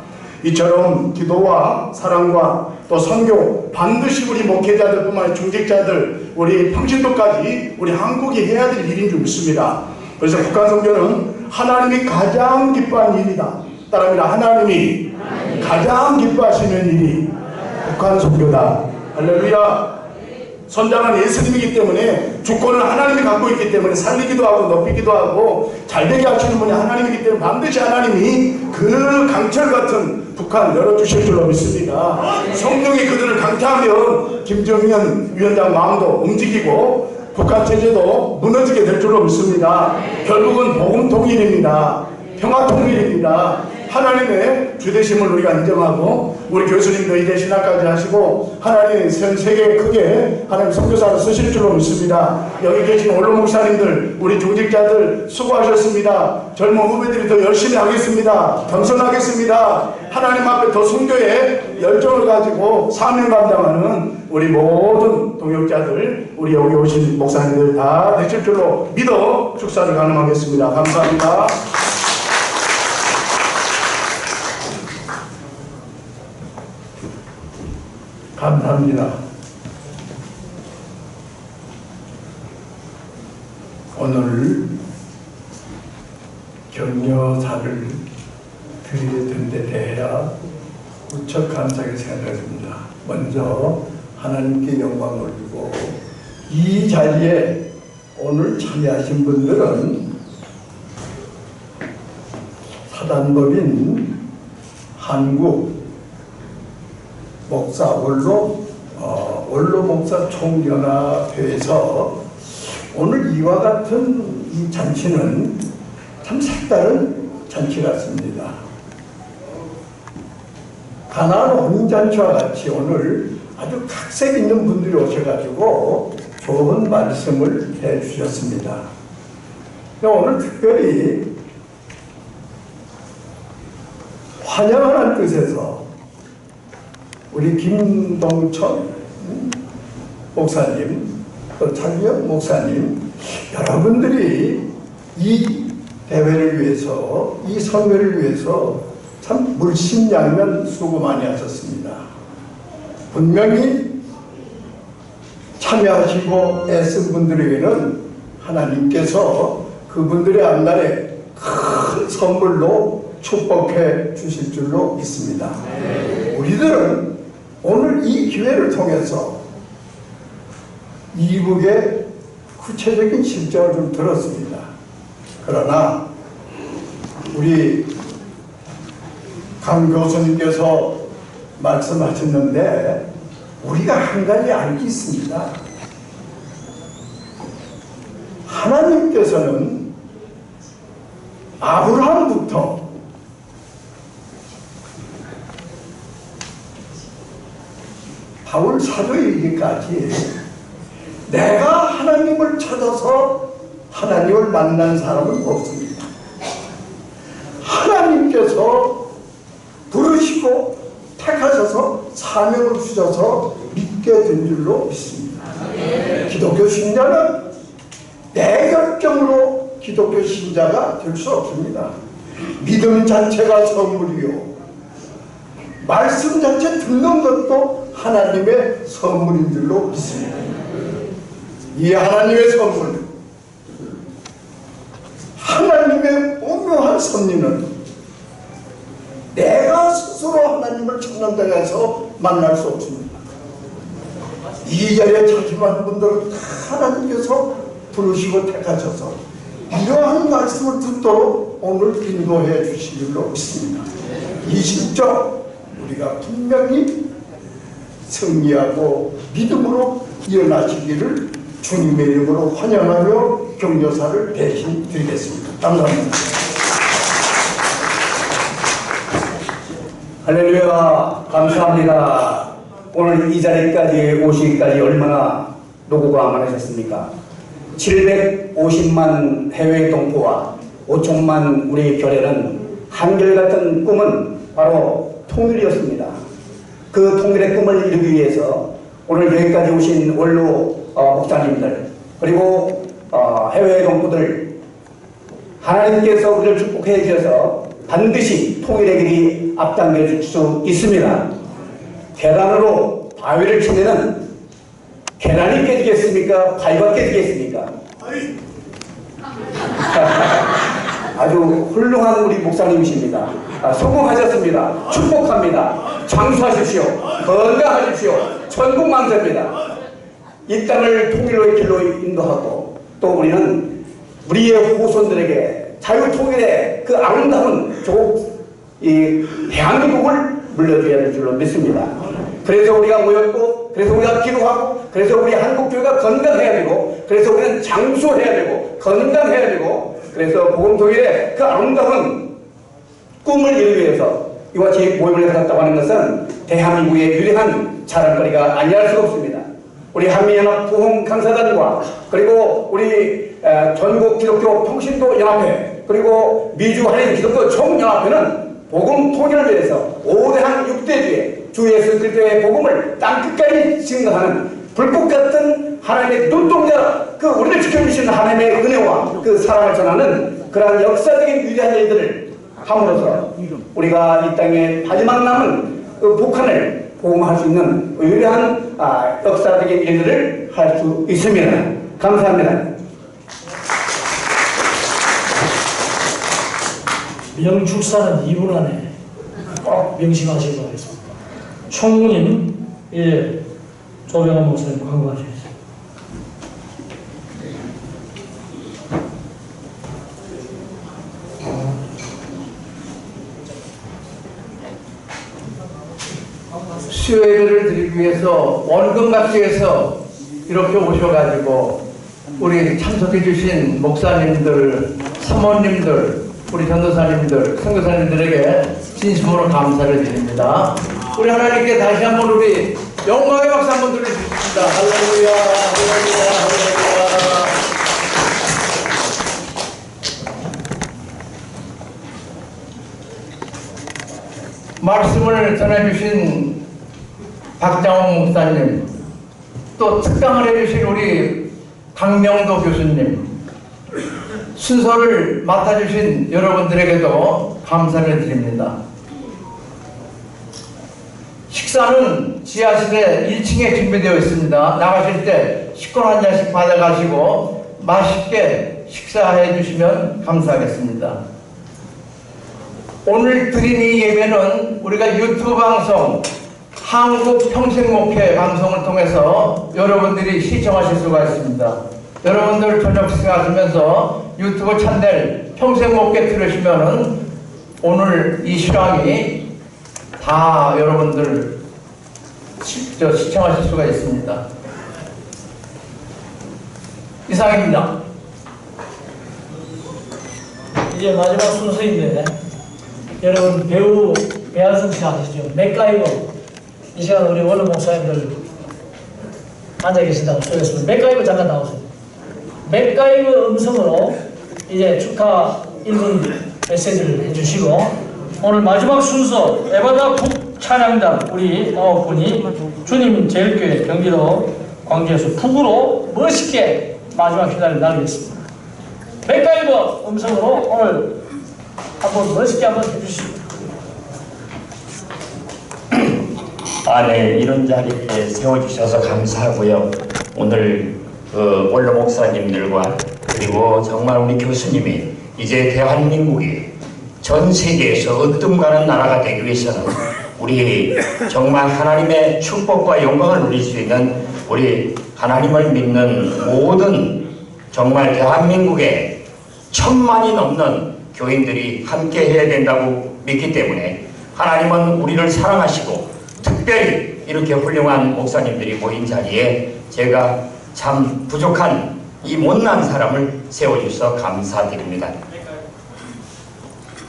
이처럼 기도와 사랑과 또 선교, 반드시 우리 목회자들뿐만 아니라 중직자들, 우리 평신도까지 우리 한국이 해야 될 일인 줄 믿습니다. 그래서 북한 선교는 하나님이 가장 기뻐하는 일이다. 따라합니다. 하나님이 가장 기뻐하시는 일이 북한 선교다. 할렐루야. 선장은 예수님이기 때문에 주권을 하나님이 갖고 있기 때문에 살리기도 하고 높이기도 하고 잘되게 하시는 분이 하나님이기 때문에 반드시 하나님이 그 강철 같은 북한 열어주실 줄로 믿습니다. 성령이 그들을 강타하면 김정은 위원장 마음도 움직이고 북한 체제도 무너지게 될 줄로 믿습니다. 결국은 복음 통일입니다. 평화 통일입니다. 하나님의 주되심을 우리가 인정하고, 우리 교수님도 이제 신학까지 하시고 하나님 전 세계 크게 하나님 선교사로 쓰실 줄로 믿습니다. 여기 계신 원로 목사님들, 우리 중직자들 수고하셨습니다. 젊은 후배들이 더 열심히 하겠습니다. 겸손하겠습니다. 하나님 앞에 더 선교에 열정을 가지고 사명 감당하는 우리 모든 동역자들, 우리 여기 오신 목사님들 다 되실 줄로 믿어 축사를 가능하겠습니다. 감사합니다. 감사합니다. 오늘 격려사를 드리는 데 대하여 무척 감사하게 생각합니다. 먼저 하나님께 영광 올리고, 이 자리에 오늘 참여하신 분들은 사단법인 한국 목사 원로 목사 총연합회에서 오늘 이와 같은 이 잔치는 참 색다른 잔치 같습니다. 가나안 혼인잔치와 같이 오늘 아주 각색 있는 분들이 오셔가지고 좋은 말씀을 해주셨습니다. 오늘 특별히 환영하는 뜻에서 우리 김동천 목사님, 또 장영 목사님, 여러분들이 이 대회를 위해서, 이 선교를 위해서 참 물심양면 수고 많이 하셨습니다. 분명히 참여하시고 애쓴 분들에게는 하나님께서 그분들의 앞날에 큰 선물로 축복해 주실 줄로 믿습니다. 우리들은 오늘 이 기회를 통해서 이북의 구체적인 실정을 좀 들었습니다. 그러나 우리 강 교수님께서 말씀하셨는데 우리가 한 가지 알기 있습니다. 하나님께서는 아브라함부터 바울 사도에게까지 내가 하나님을 찾아서 하나님을 만난 사람은 없습니다. 하나님께서 부르시고 택하셔서 사명을 주셔서 믿게 된 줄로 믿습니다. 기독교 신자는 내 결정으로 기독교 신자가 될 수 없습니다. 믿음 자체가 선물이요, 말씀 자체 듣는 것도 하나님의 선물인 줄로 믿습니다. 이 하나님의 선물, 하나님의 오묘한 섭리는 내가 스스로 하나님을 찾는다고 해서 만날 수 없습니다. 이 자리에 참석한 분들은 다 하나님께서 부르시고 택하셔서 이러한 말씀을 듣도록 오늘 인도해 주실 줄로 믿습니다. 이 실적 우리가 분명히 승리하고 믿음으로 일어나시기를 주님의 이름으로 환영하며 격려사를 대신 드리겠습니다. 감사합니다. 할렐루야, 감사합니다. 오늘 이 자리까지 오시기까지 얼마나 노고가 많으셨습니까? 750만 해외 동포와 5천만 우리 교회는 한결같은 꿈은 바로 통일이었습니다. 그 통일의 꿈을 이루기 위해서 오늘 여기까지 오신 원로 목사님들, 그리고 해외 동포들, 하나님께서 우리를 축복해 주셔서 반드시 통일의 길이 앞당겨 줄 수 있습니다. 계란으로 바위를 치면은 계란이 깨지겠습니까? 바위가 깨지겠습니까? 아주 훌륭한 우리 목사님이십니다. 성공하셨습니다. 축복합니다. 장수하십시오. 건강하십시오. 천국 만세입니다. 이 땅을 통일의 길로 인도하고 또 우리는 우리의 후손들에게 자유통일의 그 아름다운 이 대한민국을 물려줘야 될 줄로 믿습니다. 그래서 우리가 모였고, 그래서 우리가 기도하고, 그래서 우리 한국교회가 건강해야 되고, 그래서 우리는 장수해야 되고, 건강해야 되고, 그래서 복음통일의 그 아름다운 꿈을 이루기 위해서 이와 같이 모임을 갖다고 하는 것은 대한민국의 유일한 자랑거리가 아니할 수가 없습니다. 우리 한미연합 부흥 강사단과 그리고 우리 전국 기독교 평신도 연합회 그리고 미주 한인 기독교 총연합회는 복음 통일을 위해서 5대한 6대주의 주 예수 그리스도의 복음을 땅끝까지 증거하는 불꽃 같은 하나님의 눈동자, 그 우리를 지켜주시는 하나님의 은혜와 그 사랑을 전하는 그러한 역사적인 위대한 일들을 함으로써 우리가 이 땅에 마지막 남은 그 북한을 복음할 수 있는 유일한 역사적인 일들을 할 수 있습니다. 감사합니다. 명축사는 2분 안에 꼭 명심하시기 바라겠습니다. 총무님, 조병환 목사님 광고하시겠습니다. 수요예배를 드리기 위해서 원금 받기 위해서 이렇게 오셔가지고 우리 참석해 주신 목사님들, 사모님들, 우리 전도사님들, 선교사님들에게 진심으로 감사를 드립니다. 우리 하나님께 다시 한번 우리 영광의 박수 한번 드려주십시다. 할렐루야, 할렐루야, 할렐루야. 말씀을 전해주신 박장홍 목사님, 또 특강을 해주신 우리 강명도 교수님, 순서를 맡아주신 여러분들에게도 감사를 드립니다. 식사는 지하실에 1층에 준비되어 있습니다. 나가실 때 식권 한 잔씩 받아가시고 맛있게 식사해 주시면 감사하겠습니다. 오늘 드린 이 예배는 우리가 유튜브 방송 한국평생목회 방송을 통해서 여러분들이 시청하실 수가 있습니다. 여러분들 저녁 식사하시면서 유튜브 채널 평생목회 들으시면은 오늘 이 실황이 다 여러분들 시청하실 수가 있습니다. 이상입니다. 이제 마지막 순서인데 여러분 배우 배한승 씨 아시죠? 맥가이버. 이 시간 우리 원로 목사님들 앉아 계신다고 소개했습니다. 맥가이버 잠깐 나오세요. 맥가이버 음성으로 이제 축하 1분 메시지를 해주시고, 오늘 마지막 순서 에바다 북 찬양단 우리 9분이 주님제일교회 경기도 광주에서 북으로 멋있게 마지막 휴가를 날리겠습니다. 맥가이버 음성으로 오늘 한번 멋있게 한번 해주시죠. 네, 이런 자리에 세워주셔서 감사하고요. 오늘 원로 목사님들과 그리고 정말 우리 교수님이 이제 대한민국이 전 세계에서 으뜸가는 나라가 되기 위해서는 우리 정말 하나님의 축복과 영광을 누릴 수 있는 우리 하나님을 믿는 모든 정말 대한민국에 1000만이 넘는 교인들이 함께 해야 된다고 믿기 때문에 하나님은 우리를 사랑하시고 특별히 이렇게 훌륭한 목사님들이 모인 자리에 제가 참 부족한 이 못난 사람을 세워주셔서 감사드립니다.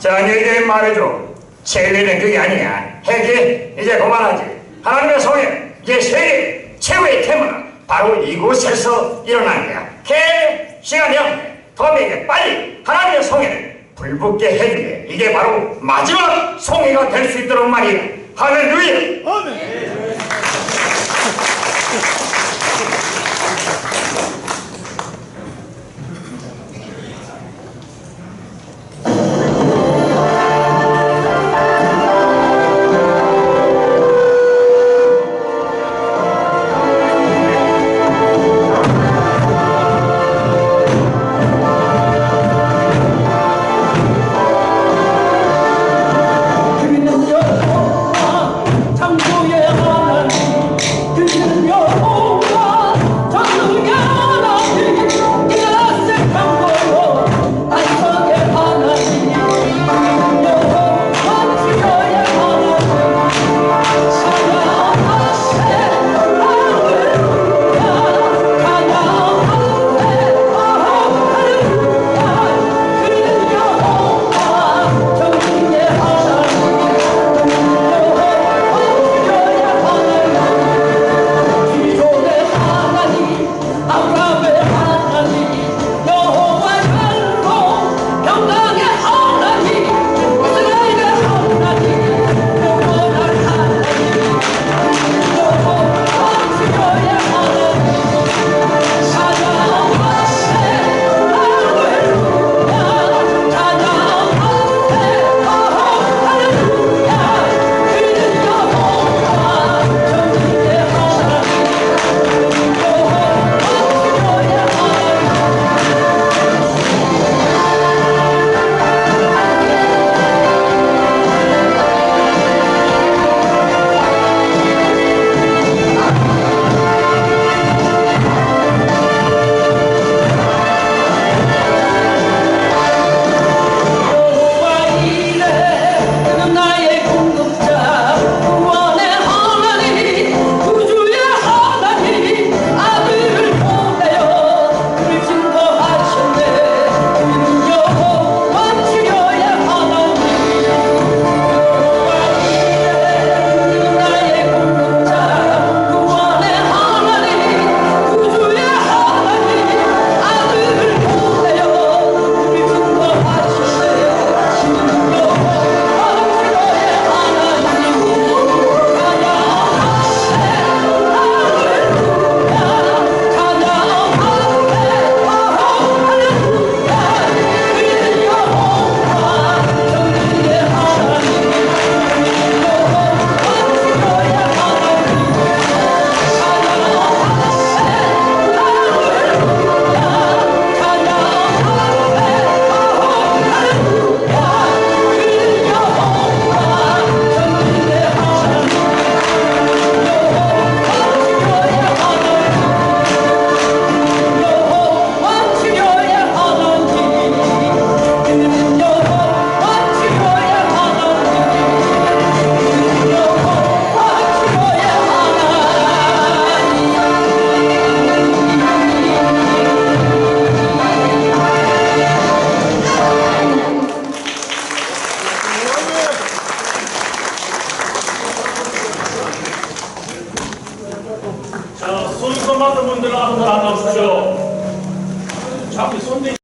자, 너희들 말해줘. 세계는 그게 아니야. 해게 이제 그만하지. 하나님의 성에 이제 세계 최고의 테마는 바로 이곳에서 일어나는 거야. 시간이 없네. 더비에게 빨리 하나님의 성에를 불붙게 해주게. 이게 바로 마지막 성회가 될 수 있도록 말이야. 할렐루야. 아멘. 손 맡은 분들 아무도 안 나오십시오. 잡고 손대